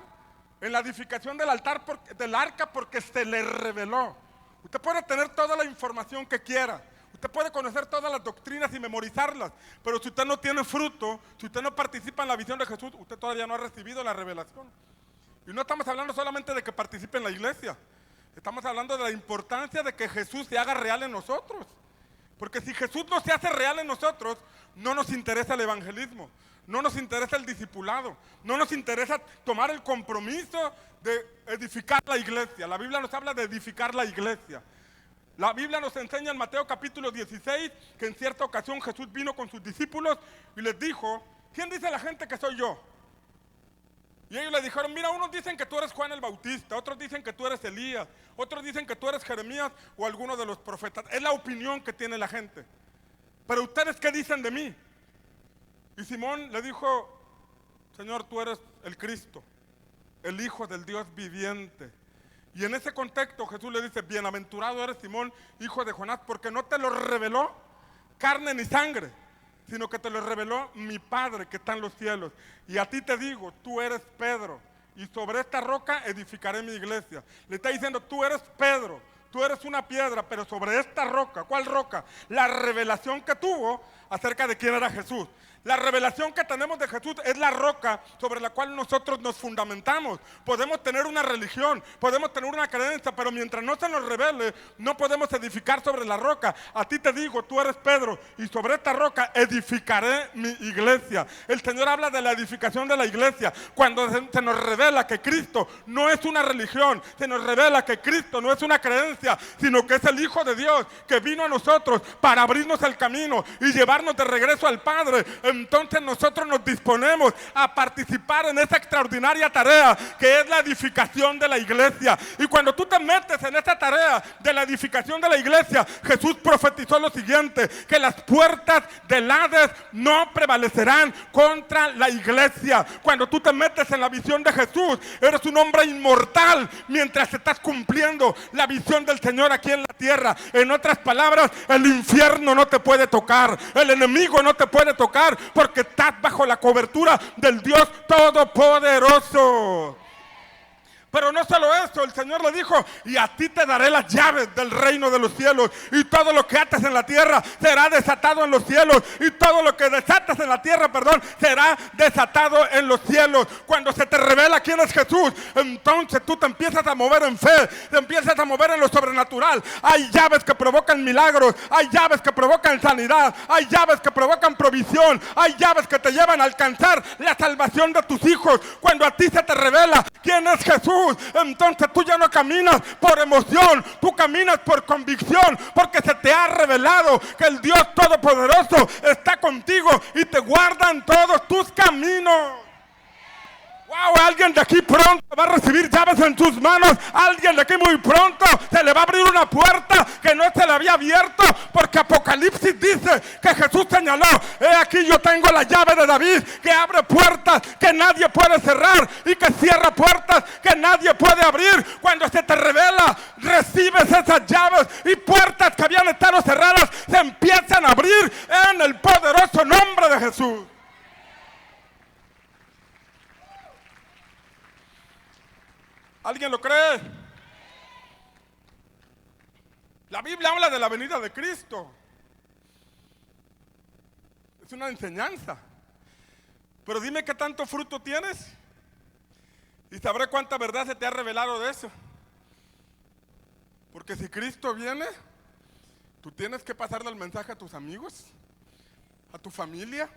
en la edificación del altar del arca porque se le reveló. Usted puede tener toda la información que quiera, usted puede conocer todas las doctrinas y memorizarlas, pero si usted no tiene fruto, si usted no participa en la visión de Jesús, usted todavía no ha recibido la revelación. Y no estamos hablando solamente de que participe en la iglesia, estamos hablando de la importancia de que Jesús se haga real en nosotros. Porque si Jesús no se hace real en nosotros, no nos interesa el evangelismo, no nos interesa el discipulado, no nos interesa tomar el compromiso de edificar la iglesia. La Biblia nos habla de edificar la iglesia. La Biblia nos enseña en Mateo capítulo 16 que en cierta ocasión Jesús vino con sus discípulos y les dijo: ¿quién dice la gente que soy yo? Y ellos le dijeron: mira, unos dicen que tú eres Juan el Bautista, otros dicen que tú eres Elías, otros dicen que tú eres Jeremías o alguno de los profetas. Es la opinión que tiene la gente. Pero ustedes, ¿qué dicen de mí? Y Simón le dijo: Señor, tú eres el Cristo, el Hijo del Dios viviente. Y en ese contexto Jesús le dice: bienaventurado eres Simón, hijo de Jonás, porque no te lo reveló carne ni sangre, sino que te lo reveló mi Padre que está en los cielos. Y a ti te digo, tú eres Pedro, y sobre esta roca edificaré mi iglesia. Le está diciendo: tú eres Pedro, tú eres una piedra, pero sobre esta roca. ¿Cuál roca? La revelación que tuvo acerca de quién era Jesús. La revelación que tenemos de Jesús es la roca sobre la cual nosotros nos fundamentamos. Podemos tener una religión, podemos tener una creencia, pero mientras no se nos revele, no podemos edificar sobre la roca. A ti te digo, tú eres Pedro, y sobre esta roca edificaré mi iglesia. El Señor habla de la edificación de la iglesia. Cuando se nos revela que Cristo no es una religión, se nos revela que Cristo no es una creencia, sino que es el Hijo de Dios, que vino a nosotros para abrirnos el camino y llevarnos de regreso al Padre. Entonces nosotros nos disponemos a participar en esa extraordinaria tarea que es la edificación de la iglesia. Y cuando tú te metes en esa tarea de la edificación de la iglesia, Jesús profetizó lo siguiente: que las puertas del Hades no prevalecerán contra la iglesia. Cuando tú te metes en la visión de Jesús, eres un hombre inmortal mientras estás cumpliendo la visión del Señor aquí en la tierra. En otras palabras, el infierno no te puede tocar, el enemigo no te puede tocar, porque estás bajo la cobertura del Dios Todopoderoso. Pero no solo eso, el Señor le dijo: y a ti te daré las llaves del reino de los cielos, y todo lo que ates en la tierra será desatado en los cielos, y todo lo que desatas en la tierra, será desatado en los cielos. Cuando se te revela quién es Jesús, entonces tú te empiezas a mover en fe, te empiezas a mover en lo sobrenatural. Hay llaves que provocan milagros, hay llaves que provocan sanidad, hay llaves que provocan provisión, hay llaves que te llevan a alcanzar la salvación de tus hijos. Cuando a ti se te revela quién es Jesús, entonces tú ya no caminas por emoción, tú caminas por convicción, porque se te ha revelado que el Dios Todopoderoso está contigo y te guarda en todos tus caminos. Wow, alguien de aquí pronto va a recibir llaves en sus manos. Alguien de aquí muy pronto se le va a abrir una puerta que no se le había abierto, porque Apocalipsis dice que Jesús señaló: he aquí yo tengo la llave de David, que abre puertas que nadie puede cerrar y que cierra puertas que nadie puede abrir. Cuando se te revela, recibes esas llaves y puertas que habían estado cerradas se empiezan a abrir en el poderoso nombre de Jesús. ¿Alguien lo cree? La Biblia habla de la venida de Cristo. Es una enseñanza. Pero dime qué tanto fruto tienes y sabré cuánta verdad se te ha revelado de eso. Porque si Cristo viene, tú tienes que pasarle el mensaje a tus amigos, a tu familia,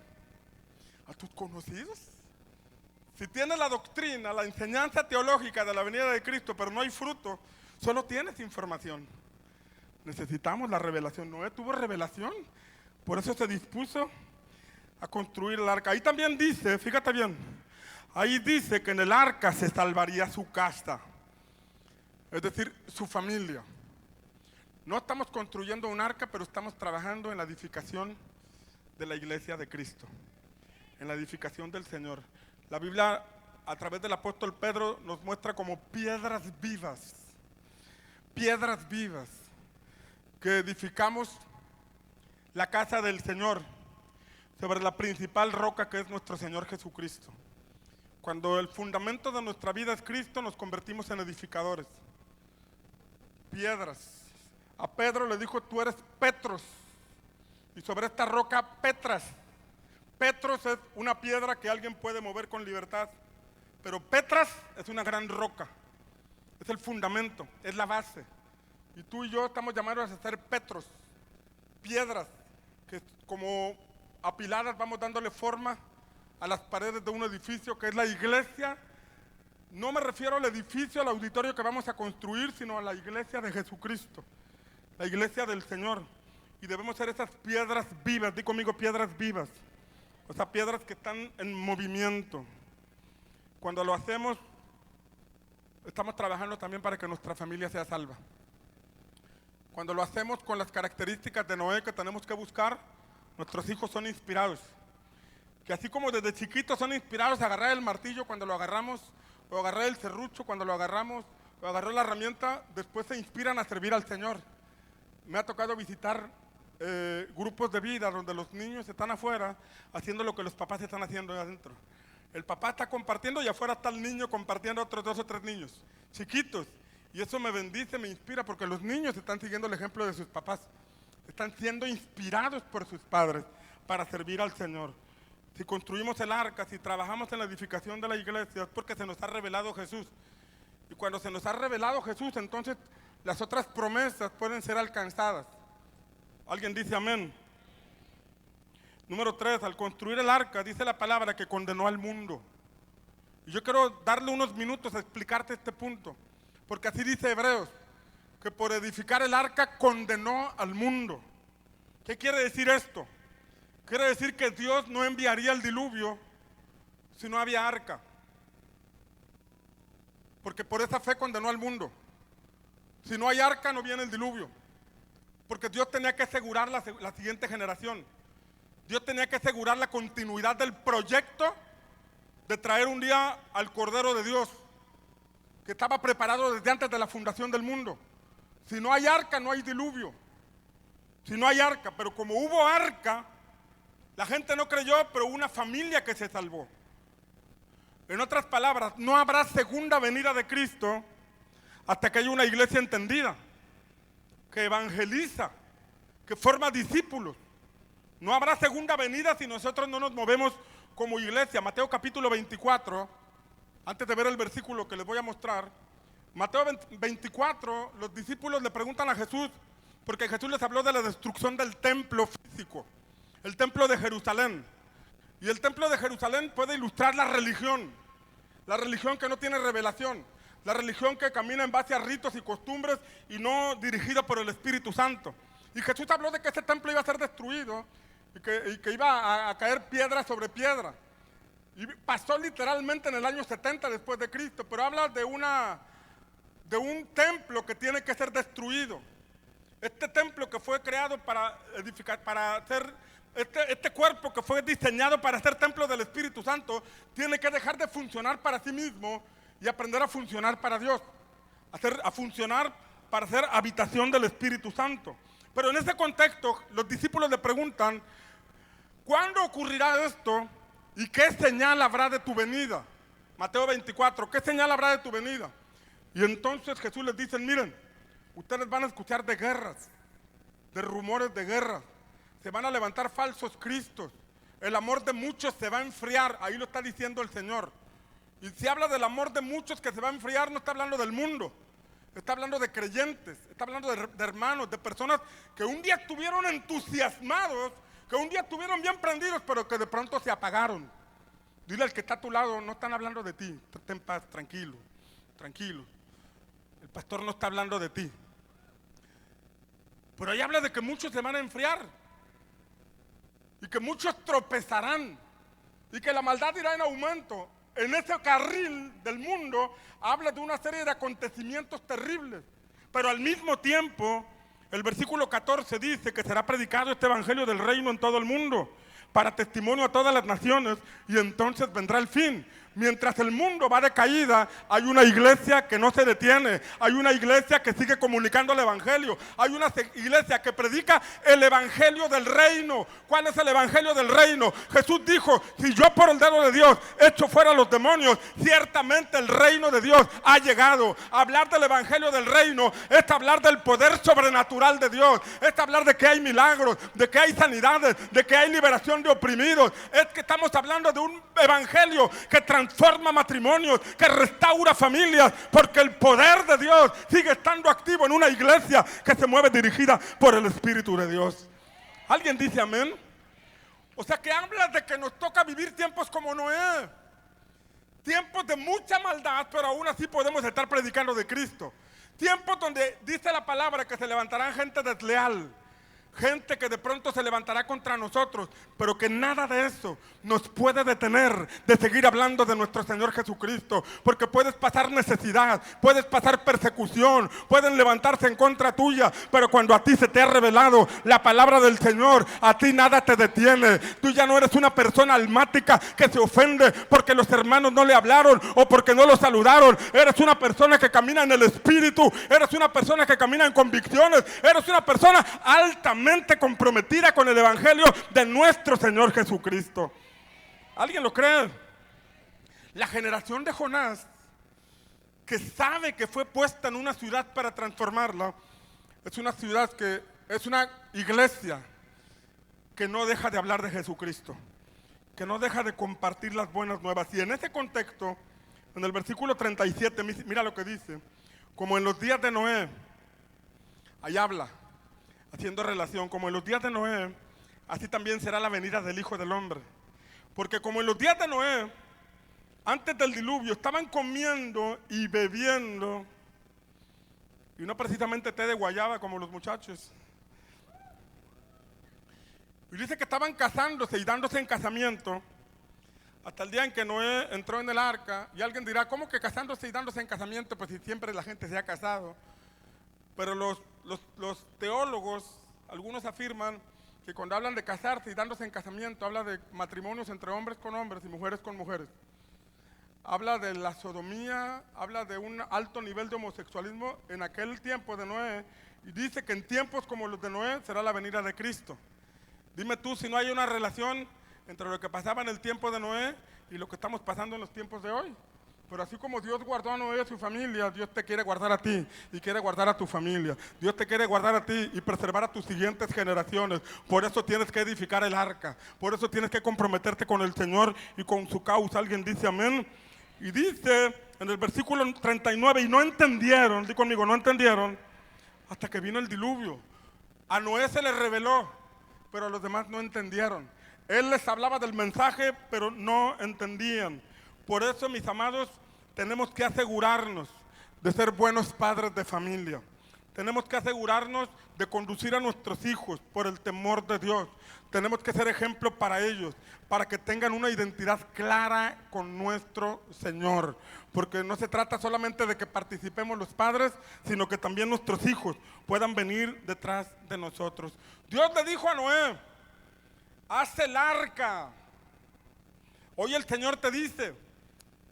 a tus conocidos. Si tienes la doctrina, la enseñanza teológica de la venida de Cristo, pero no hay fruto, solo tienes información. Necesitamos la revelación. Noé tuvo revelación, por eso se dispuso a construir el arca. Ahí también dice, fíjate bien, ahí dice que en el arca se salvaría su casa, es decir, su familia. No estamos construyendo un arca, pero estamos trabajando en la edificación de la iglesia de Cristo, en la edificación del Señor. La Biblia, a través del apóstol Pedro, nos muestra como piedras vivas, que edificamos la casa del Señor sobre la principal roca que es nuestro Señor Jesucristo. Cuando el fundamento de nuestra vida es Cristo, nos convertimos en edificadores. Piedras. A Pedro le dijo, tú eres Petros, y sobre esta roca Petras. Petros es una piedra que alguien puede mover con libertad, pero Petras es una gran roca, es el fundamento, es la base. Y tú y yo estamos llamados a ser Petros, piedras que como apiladas vamos dándole forma a las paredes de un edificio que es la iglesia. No me refiero al edificio, al auditorio que vamos a construir, sino a la iglesia de Jesucristo, la iglesia del Señor. Y debemos ser esas piedras vivas, di conmigo, piedras vivas. O sea, piedras que están en movimiento. Cuando lo hacemos, estamos trabajando también para que nuestra familia sea salva. Cuando lo hacemos con las características de Noé que tenemos que buscar, nuestros hijos son inspirados. Que así como desde chiquitos son inspirados a agarrar el martillo cuando lo agarramos, o agarrar el serrucho cuando lo agarramos, o agarrar la herramienta, después se inspiran a servir al Señor. Me ha tocado visitar grupos de vida donde los niños están afuera haciendo lo que los papás están haciendo adentro. El papá está compartiendo y afuera está el niño compartiendo a otros 2 o 3 niños chiquitos. Y eso me bendice, me inspira, porque los niños están siguiendo el ejemplo de sus papás. Están siendo inspirados por sus padres para servir al Señor. Si construimos el arca, si trabajamos en la edificación de la iglesia, es porque se nos ha revelado Jesús. Y cuando se nos ha revelado Jesús, entonces las otras promesas pueden ser alcanzadas. ¿Alguien dice amén? Número 3, al construir el arca, dice la palabra que condenó al mundo. Y yo quiero darle unos minutos a explicarte este punto, porque así dice Hebreos, que por edificar el arca condenó al mundo. ¿Qué quiere decir esto? Quiere decir que Dios no enviaría el diluvio si no había arca, porque por esa fe condenó al mundo. Si no hay arca no viene el diluvio, porque Dios tenía que asegurar la siguiente generación. Dios tenía que asegurar la continuidad del proyecto de traer un día al Cordero de Dios, que estaba preparado desde antes de la fundación del mundo. Si no hay arca, no hay diluvio. Si no hay arca, pero como hubo arca, la gente no creyó, pero hubo una familia que se salvó. En otras palabras, no habrá segunda venida de Cristo hasta que haya una iglesia entendida, que evangeliza, que forma discípulos. No habrá segunda venida si nosotros no nos movemos como iglesia. Mateo capítulo 24, antes de ver el versículo que les voy a mostrar, Mateo 24, los discípulos le preguntan a Jesús, porque Jesús les habló de la destrucción del templo físico, el templo de Jerusalén. Y el templo de Jerusalén puede ilustrar la religión que no tiene revelación, la religión que camina en base a ritos y costumbres y no dirigida por el Espíritu Santo. Y Jesús habló de que ese templo iba a ser destruido y que iba a caer piedra sobre piedra. Y pasó literalmente en el año 70 después de Cristo, pero habla de un templo que tiene que ser destruido. Este templo que fue creado para edificar, para hacer, este cuerpo que fue diseñado para ser templo del Espíritu Santo, tiene que dejar de funcionar para sí mismo y aprender a funcionar para Dios, a funcionar para ser habitación del Espíritu Santo. Pero en ese contexto, los discípulos le preguntan, ¿cuándo ocurrirá esto y qué señal habrá de tu venida? Mateo 24, ¿qué señal habrá de tu venida? Y entonces Jesús les dice, miren, ustedes van a escuchar de guerras, de rumores de guerra, se van a levantar falsos cristos, el amor de muchos se va a enfriar, ahí lo está diciendo el Señor. Y si habla del amor de muchos que se va a enfriar, no está hablando del mundo, está hablando de creyentes, está hablando de hermanos, de personas que un día estuvieron entusiasmados, que un día estuvieron bien prendidos, pero que de pronto se apagaron. Dile al que está a tu lado, no están hablando de ti, ten paz, tranquilo, tranquilo. El pastor no está hablando de ti. Pero ahí habla de que muchos se van a enfriar y que muchos tropezarán y que la maldad irá en aumento. En ese carril del mundo habla de una serie de acontecimientos terribles, pero al mismo tiempo El versículo 14 dice que será predicado este evangelio del reino en todo el mundo, para testimonio a todas las naciones, y entonces vendrá el fin. Mientras el mundo va de caída, hay una iglesia que no se detiene, hay una iglesia que sigue comunicando el evangelio, hay una iglesia que predica el evangelio del reino. ¿Cuál es el evangelio del reino? Jesús dijo: si yo por el dedo de Dios echo fuera a los demonios, ciertamente el reino de Dios ha llegado. Hablar del evangelio del reino es hablar del poder sobrenatural de Dios, es hablar de que hay milagros, de que hay sanidades, de que hay liberación de oprimidos. Es que estamos hablando de un evangelio que transforma matrimonios, que restaura familias, porque el poder de Dios sigue estando activo en una iglesia que se mueve dirigida por el Espíritu de Dios. ¿Alguien dice amén? O sea que habla de que nos toca vivir tiempos como Noé, tiempos de mucha maldad, pero aún así podemos estar predicando de Cristo. Tiempos donde dice la palabra que se levantarán gente desleal, gente que de pronto se levantará contra nosotros, pero que nada de eso nos puede detener de seguir hablando de nuestro Señor Jesucristo, porque puedes pasar necesidad, puedes pasar persecución, pueden levantarse en contra tuya, pero cuando a ti se te ha revelado la palabra del Señor, a ti nada te detiene. Tú ya no eres una persona almática que se ofende porque los hermanos no le hablaron o porque no lo saludaron. Eres una persona que camina en el Espíritu, eres una persona que camina en convicciones, eres una persona altamente comprometida con el evangelio de nuestro Señor Jesucristo. ¿Alguien lo cree? La generación de Jonás, que sabe que fue puesta en una ciudad para transformarla, es una ciudad que es una iglesia que no deja de hablar de Jesucristo, que no deja de compartir las buenas nuevas. Y en ese contexto, en el versículo 37, mira lo que dice: como en los días de Noé, ahí habla, haciendo relación, como en los días de Noé, así también será la venida del Hijo del Hombre. Porque como en los días de Noé, antes del diluvio, estaban comiendo y bebiendo, y no precisamente té de guayaba como los muchachos. Y dice que estaban casándose y dándose en casamiento, hasta el día en que Noé entró en el arca. Y alguien dirá: ¿cómo que casándose y dándose en casamiento? Pues si siempre la gente se ha casado. Pero los teólogos, algunos afirman que cuando hablan de casarse y dándose en casamiento, habla de matrimonios entre hombres con hombres y mujeres con mujeres. Habla de la sodomía, habla de un alto nivel de homosexualismo en aquel tiempo de Noé, y dice que en tiempos como los de Noé será la venida de Cristo. Dime tú si no hay una relación entre lo que pasaba en el tiempo de Noé y lo que estamos pasando en los tiempos de hoy. Pero así como Dios guardó a Noé y a su familia, Dios te quiere guardar a ti y quiere guardar a tu familia. Dios te quiere guardar a ti y preservar a tus siguientes generaciones. Por eso tienes que edificar el arca. Por eso tienes que comprometerte con el Señor y con su causa. ¿Alguien dice amén? Y dice en el versículo 39, y no entendieron, di conmigo, no entendieron, hasta que vino el diluvio. A Noé se le reveló, pero a los demás no entendieron. Él les hablaba del mensaje, pero no entendían. Por eso, mis amados, tenemos que asegurarnos de ser buenos padres de familia. Tenemos que asegurarnos de conducir a nuestros hijos por el temor de Dios. Tenemos que ser ejemplo para ellos, para que tengan una identidad clara con nuestro Señor. Porque no se trata solamente de que participemos los padres, sino que también nuestros hijos puedan venir detrás de nosotros. Dios le dijo a Noé: haz el arca. Hoy el Señor te dice: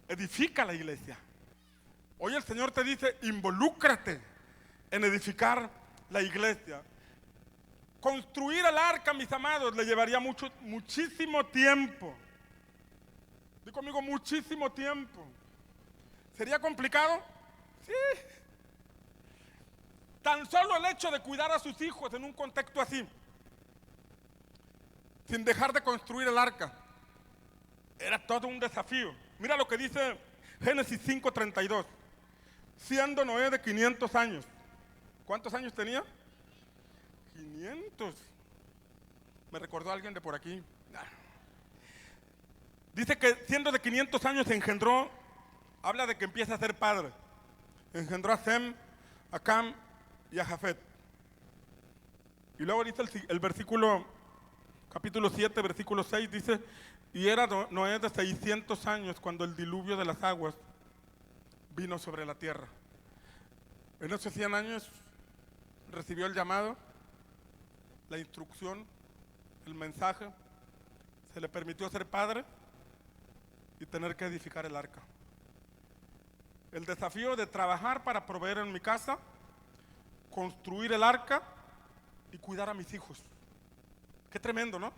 edifica la iglesia. Hoy el Señor te dice: involúcrate en edificar la iglesia. Construir el arca, mis amados, le llevaría muchísimo tiempo. Di conmigo, muchísimo tiempo. ¿Sería complicado? Sí. Tan solo el hecho de cuidar a sus hijos en un contexto así, sin dejar de construir el arca, era todo un desafío. Mira lo que dice Génesis 5:32. Siendo Noé de 500 años. ¿Cuántos años tenía? 500. Me recordó a alguien de por aquí. Dice que siendo de 500 años engendró, habla de que empieza a ser padre. Engendró a Sem, a Cam y a Jafet. Y luego dice el versículo, capítulo 7, versículo 6, dice: y era Noé de 600 años cuando el diluvio de las aguas vino sobre la tierra. En esos 100 años recibió el llamado, la instrucción, el mensaje, se le permitió ser padre y tener que edificar el arca. El desafío de trabajar para proveer en mi casa, construir el arca y cuidar a mis hijos. Qué tremendo, ¿no?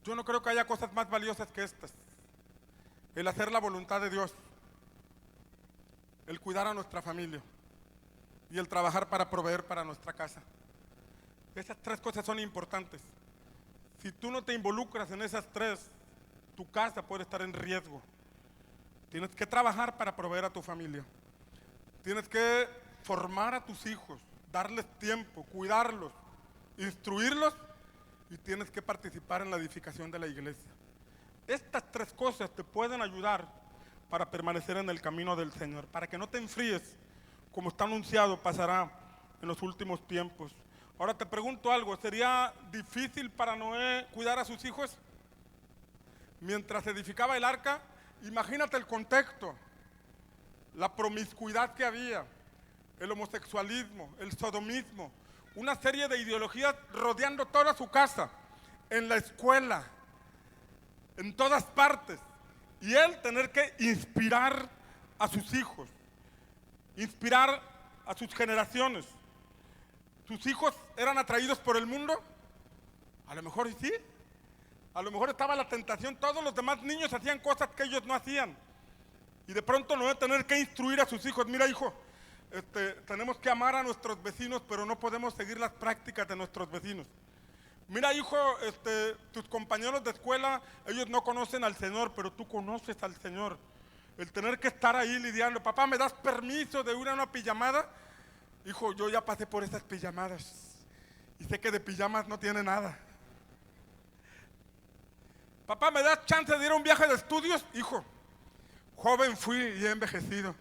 Yo no creo que haya cosas más valiosas que estas. El hacer la voluntad de Dios, el cuidar a nuestra familia y el trabajar para proveer para nuestra casa. Esas tres cosas son importantes. Si tú no te involucras en esas tres, tu casa puede estar en riesgo. Tienes que trabajar para proveer a tu familia. Tienes que formar a tus hijos, darles tiempo, cuidarlos, instruirlos, y tienes que participar en la edificación de la iglesia. Estas tres cosas te pueden ayudar para permanecer en el camino del Señor, para que no te enfríes, como está anunciado pasará en los últimos tiempos. Ahora te pregunto algo, ¿sería difícil para Noé cuidar a sus hijos? Mientras edificaba el arca, imagínate el contexto, la promiscuidad que había, el homosexualismo, el sodomismo, una serie de ideologías rodeando toda su casa, en la escuela, en todas partes. Y él tener que inspirar a sus hijos, inspirar a sus generaciones. ¿Sus hijos eran atraídos por el mundo? A lo mejor sí. A lo mejor estaba la tentación, todos los demás niños hacían cosas que ellos no hacían. Y de pronto no debe tener que instruir a sus hijos. Mira, hijo, tenemos que amar a nuestros vecinos, pero no podemos seguir las prácticas de nuestros vecinos. Mira, hijo, tus compañeros de escuela, ellos no conocen al Señor, pero tú conoces al Señor. El tener que estar ahí lidiando, papá, ¿me das permiso de ir a una pijamada? Hijo, yo ya pasé por esas pijamadas y sé que de pijamas no tiene nada. Papá, ¿me das chance de ir a un viaje de estudios? Hijo, joven fui y he envejecido.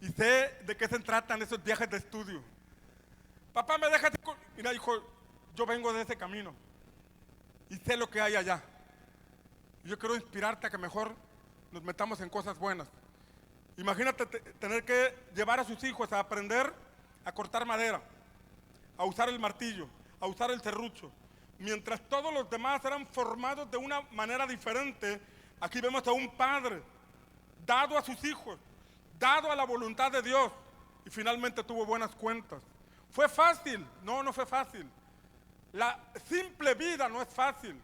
Y sé de qué se tratan esos viajes de estudio. Papá, ¿me dejas? Mira, hijo, yo vengo de ese camino y sé lo que hay allá. Yo quiero inspirarte a que mejor nos metamos en cosas buenas. Imagínate tener que llevar a sus hijos a aprender a cortar madera, a usar el martillo, a usar el serrucho. Mientras todos los demás eran formados de una manera diferente, aquí vemos a un padre dado a sus hijos, dado a la voluntad de Dios, y finalmente tuvo buenas cuentas. ¿Fue fácil? No, no fue fácil. La simple vida no es fácil.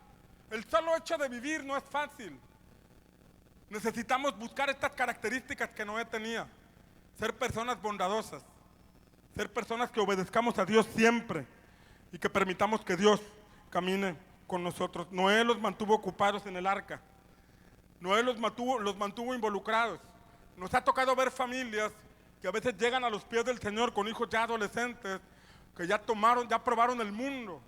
El solo hecho de vivir no es fácil. Necesitamos buscar estas características que Noé tenía. Ser personas bondadosas, ser personas que obedezcamos a Dios siempre y que permitamos que Dios camine con nosotros. Noé los mantuvo ocupados en el arca. Noé los mantuvo involucrados. Nos ha tocado ver familias que a veces llegan a los pies del Señor con hijos ya adolescentes, que ya probaron el mundo,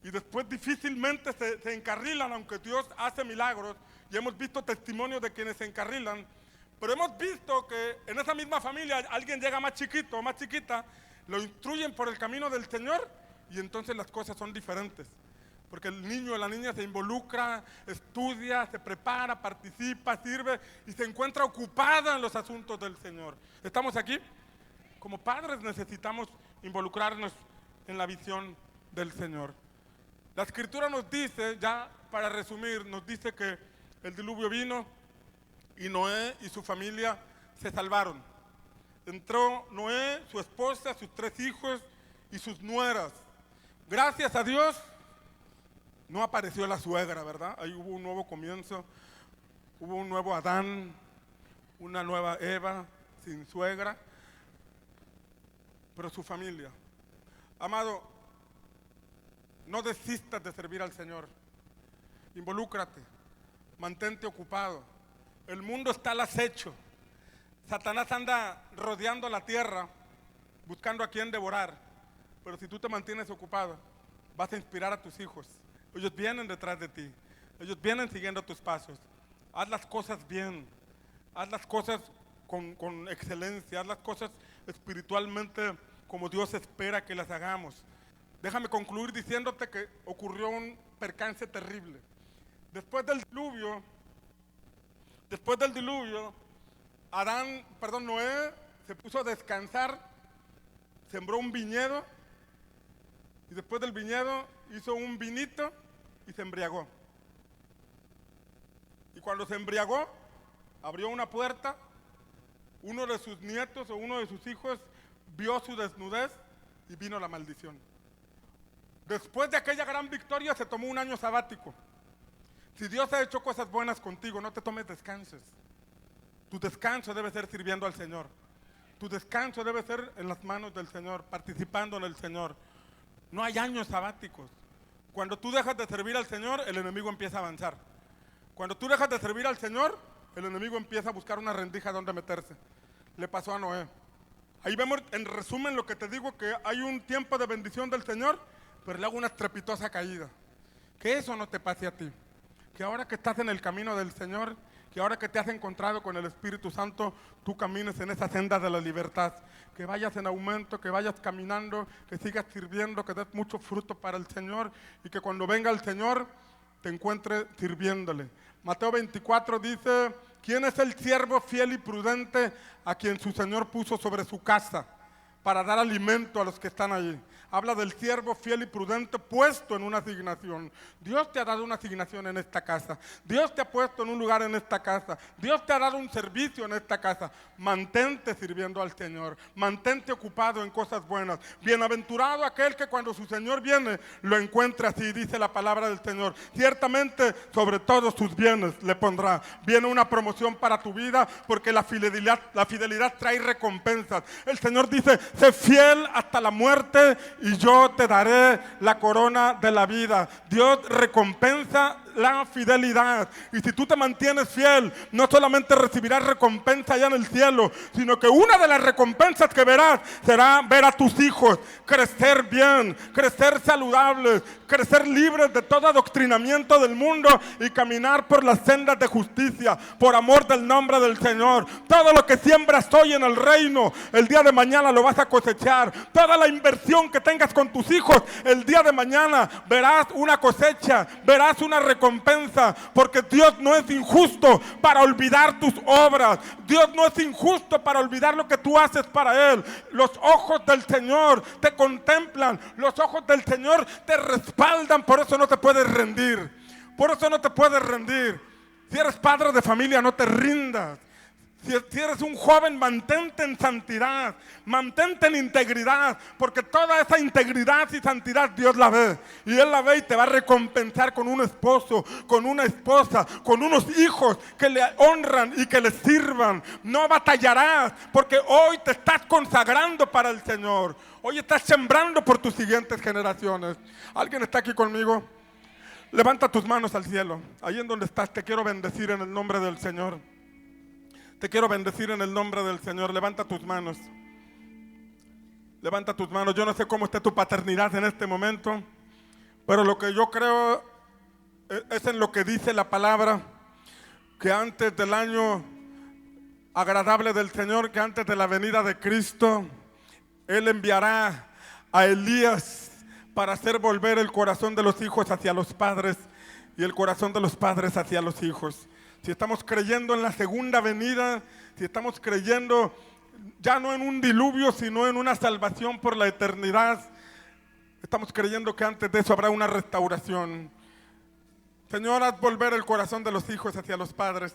y después difícilmente se encarrilan, aunque Dios hace milagros, y hemos visto testimonios de quienes se encarrilan, pero hemos visto que en esa misma familia alguien llega más chiquito o más chiquita, lo instruyen por el camino del Señor, y entonces las cosas son diferentes. Porque el niño o la niña se involucra, estudia, se prepara, participa, sirve y se encuentra ocupada en los asuntos del Señor. ¿Estamos aquí? Como padres necesitamos involucrarnos en la visión del Señor. La Escritura nos dice, ya para resumir, nos dice que el diluvio vino y Noé y su familia se salvaron. Entró Noé, su esposa, sus 3 hijos y sus nueras. Gracias a Dios. No apareció la suegra, ¿verdad? Ahí hubo un nuevo comienzo, hubo un nuevo Adán, una nueva Eva sin suegra, pero su familia. Amado, no desistas de servir al Señor. Involúcrate, mantente ocupado. El mundo está al acecho. Satanás anda rodeando la tierra, buscando a quien devorar. Pero si tú te mantienes ocupado, vas a inspirar a tus hijos. Ellos vienen detrás de ti. Ellos vienen siguiendo tus pasos. Haz las cosas bien. Haz las cosas con excelencia. Haz las cosas espiritualmente como Dios espera que las hagamos. Déjame concluir diciéndote que ocurrió un percance terrible. Después del diluvio, Noé se puso a descansar sembró un viñedo y después del viñedo hizo un vinito y se embriagó. Y cuando se embriagó, abrió una puerta, uno de sus nietos o uno de sus hijos vio su desnudez y vino la maldición. Después de aquella gran victoria se tomó un año sabático. Si Dios ha hecho cosas buenas contigo, no te tomes descansos. Tu descanso debe ser sirviendo al Señor. Tu descanso debe ser en las manos del Señor, participando en el Señor. No hay años sabáticos. Cuando tú dejas de servir al Señor, el enemigo empieza a avanzar. Cuando tú dejas de servir al Señor, el enemigo empieza a buscar una rendija donde meterse. Le pasó a Noé. Ahí vemos en resumen lo que te digo, que hay un tiempo de bendición del Señor, pero luego una estrepitosa caída. Que eso no te pase a ti. Que ahora que estás en el camino del Señor, que ahora que te has encontrado con el Espíritu Santo, tú camines en esa senda de la libertad. Que vayas en aumento, que vayas caminando, que sigas sirviendo, que des mucho fruto para el Señor y que cuando venga el Señor te encuentre sirviéndole. Mateo 24 dice: ¿quién es el siervo fiel y prudente a quien su Señor puso sobre su casa para dar alimento a los que están allí? Habla del siervo fiel y prudente puesto en una asignación. Dios te ha dado una asignación en esta casa. Dios te ha puesto en un lugar en esta casa. Dios te ha dado un servicio en esta casa. Mantente sirviendo al Señor. Mantente ocupado en cosas buenas. Bienaventurado aquel que cuando su Señor viene lo encuentre así, dice la palabra del Señor. Ciertamente sobre todos sus bienes le pondrá. Viene una promoción para tu vida porque la fidelidad trae recompensas. El Señor dice: sé fiel hasta la muerte y yo te daré la corona de la vida. Dios recompensa la fidelidad. Y si tú te mantienes fiel, no solamente recibirás recompensa allá en el cielo, sino que una de las recompensas que verás será ver a tus hijos crecer bien, crecer saludables, crecer libres de todo adoctrinamiento del mundo y caminar por las sendas de justicia, por amor del nombre del Señor. Todo lo que siembras hoy en el reino, el día de mañana lo vas a cosechar. Toda la inversión que tengas con tus hijos, el día de mañana verás una cosecha, verás una recompensa, porque Dios no es injusto para olvidar tus obras. Dios no es injusto para olvidar lo que tú haces para Él. Los ojos del Señor te contemplan, los ojos del Señor te respaldan, por eso no te puedes rendir. Por eso no te puedes rendir. Si eres padre de familia, no te rindas. Si eres un joven, mantente en santidad, mantente en integridad, porque toda esa integridad y santidad Dios la ve. Y Él la ve y te va a recompensar con un esposo, con una esposa, con unos hijos que le honran y que le sirvan. No batallarás, porque hoy te estás consagrando para el Señor. Hoy estás sembrando por tus siguientes generaciones. ¿Alguien está aquí conmigo? Levanta tus manos al cielo. Ahí en donde estás, te quiero bendecir en el nombre del Señor. Te quiero bendecir en el nombre del Señor. Levanta tus manos. Levanta tus manos. Yo no sé cómo esté tu paternidad en este momento, pero lo que yo creo es en lo que dice la palabra, que antes del año agradable del Señor, que antes de la venida de Cristo, Él enviará a Elías para hacer volver el corazón de los hijos hacia los padres y el corazón de los padres hacia los hijos. Si estamos creyendo en la segunda venida, si estamos creyendo ya no en un diluvio, sino en una salvación por la eternidad, estamos creyendo que antes de eso habrá una restauración. Señor, haz volver el corazón de los hijos hacia los padres.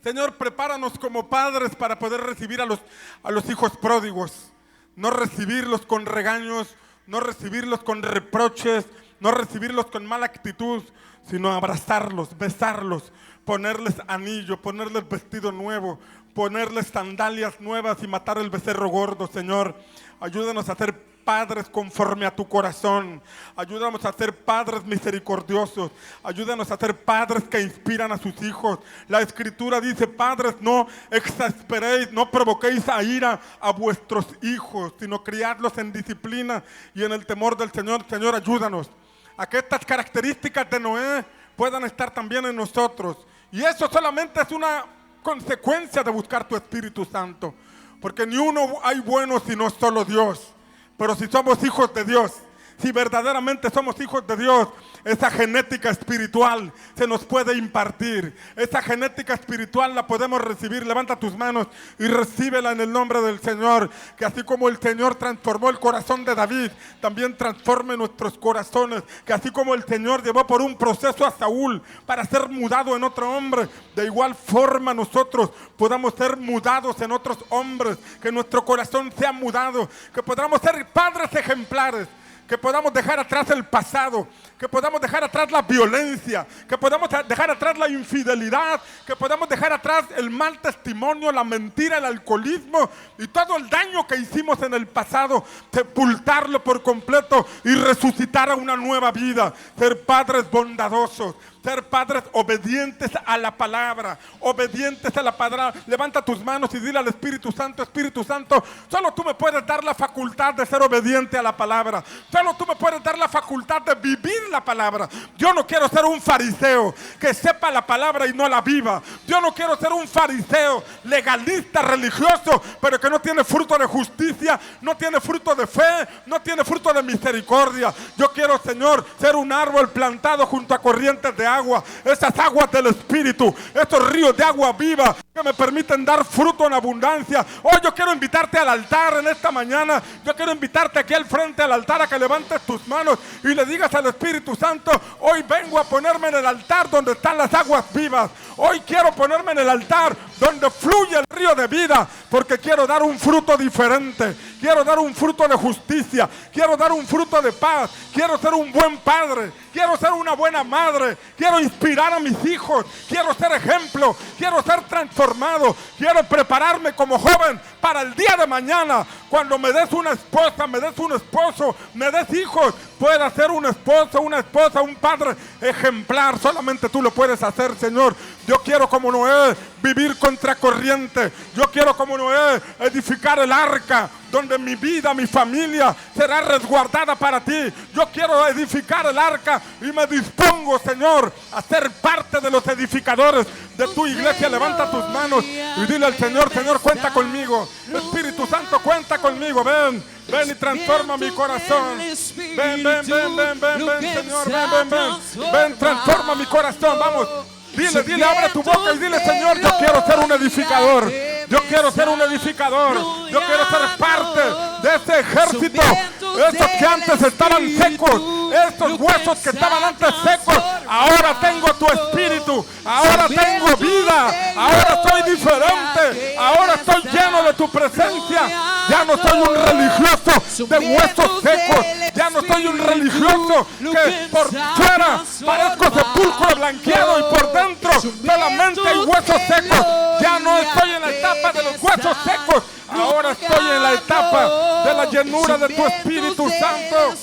Señor, prepáranos como padres para poder recibir a los hijos pródigos. No recibirlos con regaños, no recibirlos con reproches, no recibirlos con mala actitud, sino abrazarlos, besarlos, ponerles anillo, ponerles vestido nuevo, ponerles sandalias nuevas y matar el becerro gordo. Señor, ayúdanos a ser padres conforme a tu corazón. Ayúdanos a ser padres misericordiosos. Ayúdanos a ser padres que inspiran a sus hijos. La Escritura dice: padres, no exasperéis, no provoquéis a ira a vuestros hijos, sino criadlos en disciplina y en el temor del Señor. Señor, ayúdanos a que estas características de Noé puedan estar también en nosotros. Y eso solamente es una consecuencia de buscar tu Espíritu Santo, porque ni uno hay bueno sino solo Dios. Pero si somos hijos de Dios, si verdaderamente somos hijos de Dios, esa genética espiritual se nos puede impartir. Esa genética espiritual la podemos recibir. Levanta tus manos y recíbela en el nombre del Señor. Que así como el Señor transformó el corazón de David, también transforme nuestros corazones. Que así como el Señor llevó por un proceso a Saúl para ser mudado en otro hombre, de igual forma nosotros podamos ser mudados en otros hombres. Que nuestro corazón sea mudado. Que podamos ser padres ejemplares. Que podamos dejar atrás el pasado, que podamos dejar atrás la violencia, que podamos dejar atrás la infidelidad, que podamos dejar atrás el mal testimonio, la mentira, el alcoholismo y todo el daño que hicimos en el pasado, sepultarlo por completo y resucitar a una nueva vida, ser padres bondadosos. Ser padres obedientes a la palabra, obedientes a la palabra. Levanta tus manos y dile al Espíritu Santo, Espíritu Santo, solo tú me puedes dar la facultad de ser obediente a la palabra. Solo tú me puedes dar la facultad de vivir la palabra. Yo no quiero ser un fariseo que sepa la palabra y no la viva. Yo no quiero ser un fariseo legalista, religioso, pero que no tiene fruto de justicia, no tiene fruto de fe, no tiene fruto de misericordia. Yo quiero, Señor, ser un árbol plantado junto a corrientes de agua, esas aguas del Espíritu, estos ríos de agua viva que me permiten dar fruto en abundancia. Hoy yo quiero invitarte al altar en esta mañana. Yo quiero invitarte aquí al frente del altar a que levantes tus manos y le digas al Espíritu Santo: hoy vengo a ponerme en el altar donde están las aguas vivas. Hoy quiero ponerme en el altar donde fluye el río de vida, porque quiero dar un fruto diferente. Quiero dar un fruto de justicia. Quiero dar un fruto de paz. Quiero ser un buen padre. Quiero ser una buena madre. Quiero inspirar a mis hijos. Quiero ser ejemplo. Quiero ser transformado. Quiero prepararme como joven para el día de mañana. Cuando me des una esposa, me des un esposo, me des hijos, pueda ser un esposo, una esposa, un padre ejemplar. Solamente tú lo puedes hacer, Señor. Yo quiero, como Noé, vivir contracorriente. Yo quiero, como Noé, edificar el arca donde mi vida, mi familia será resguardada para ti. Yo quiero edificar el arca y me dispongo, Señor, a ser parte de los edificadores de tu iglesia. Levanta tus manos y dile al Señor: Señor, cuenta conmigo. Espíritu Santo, cuenta conmigo. Ven, ven y transforma mi corazón. Ven, ven, ven, ven, ven, ven, Señor, ven, ven, ven. Ven, transforma mi corazón. Vamos. Dile, dile, abre tu boca y dile: Señor, yo quiero ser un edificador. Yo quiero ser un edificador. Yo quiero ser parte de ese ejército. Esos que antes estaban secos, estos huesos que estaban antes secos, ahora tengo tu espíritu. Ahora tengo vida. Ahora soy diferente. Ahora estoy lleno de tu presencia. Ya no soy un religioso de huesos secos. Ya no soy un religioso que por fuera parezco sepulcro blanqueado y por dentro solamente hay huesos secos. Ya no estoy en la etapa de los huesos secos. Ahora estoy en la etapa de la llenura de tu Espíritu Santo.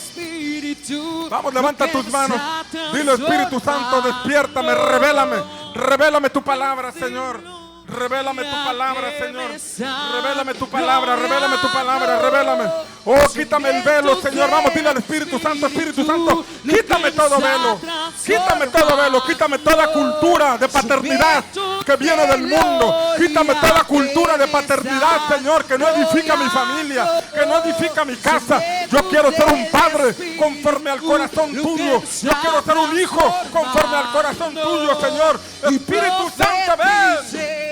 Vamos, levanta tus manos. Dile: Espíritu Santo, despiértame, revélame. Revélame tu palabra, Señor. Revélame tu palabra, Señor. Revélame tu palabra, revélame tu palabra, revélame. Oh, quítame el velo, Señor. Vamos, dile al Espíritu Santo: Espíritu Santo, quítame todo velo. Quítame todo velo, quítame toda cultura de paternidad que viene del mundo. Quítame toda cultura de paternidad, Señor, que no edifica mi familia, que no edifica mi casa. Yo quiero ser un padre conforme al corazón tuyo. Yo quiero ser un hijo conforme al corazón tuyo, Señor. Espíritu Santo, ven.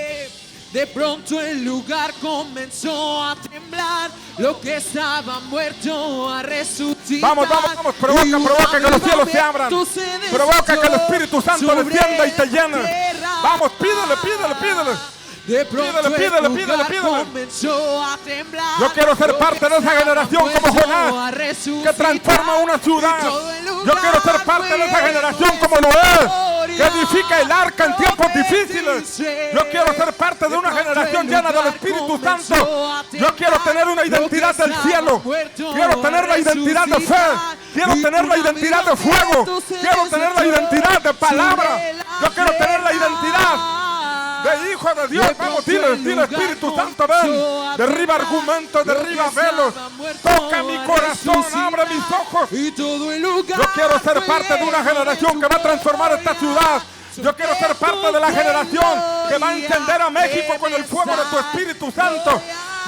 De pronto el lugar comenzó a temblar, lo que estaba muerto a resucitar. Vamos, vamos, vamos, provoca que los cielos se abran. Provoca que el Espíritu Santo descienda y te llene. Vamos, pídele. De pronto pídele. comenzó a temblar. Yo quiero ser parte de esa generación como Jonás, que transforma una ciudad. Yo quiero ser parte de esa generación como Noé, que edifica el arca en tiempos difíciles. Yo quiero ser parte de una generación llena del Espíritu Santo. Yo quiero tener una identidad del cielo. Quiero tener la identidad de fe. Quiero tener la identidad de fuego. Quiero tener la identidad de palabra. Yo quiero tener la identidad de hijo de Dios. Vamos, dile, Espíritu Santo, ven. Derriba argumentos, derriba velos. Toca mi corazón, abre mis ojos. Yo quiero ser parte de una generación que va a transformar esta ciudad. Yo quiero ser parte de la generación que va a encender a México con el fuego de tu Espíritu Santo.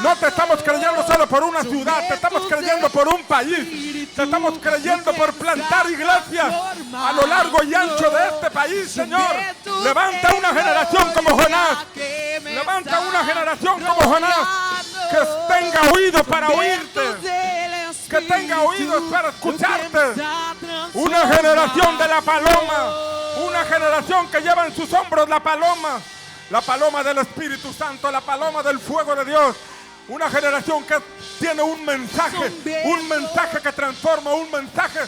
No te estamos creyendo solo por una ciudad, te estamos creyendo por un país. Te estamos creyendo por plantar iglesias a lo largo y ancho de este país, Señor. Levanta una generación como Jonás. Levanta una generación como Jonás que tenga oídos para oírte, que tenga oídos para escucharte. Una generación de la paloma, una generación que lleva en sus hombros la paloma del Espíritu Santo, la paloma del fuego de Dios. Una generación que tiene un mensaje que transforma, un mensaje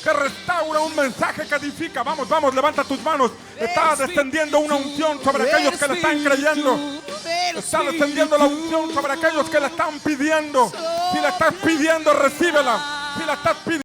que restaura, un mensaje que edifica. Vamos, vamos, levanta tus manos. Está descendiendo una unción sobre aquellos que le están creyendo. Está descendiendo la unción sobre aquellos que le están pidiendo. Si la estás pidiendo, recíbela. Si la estás pidiendo,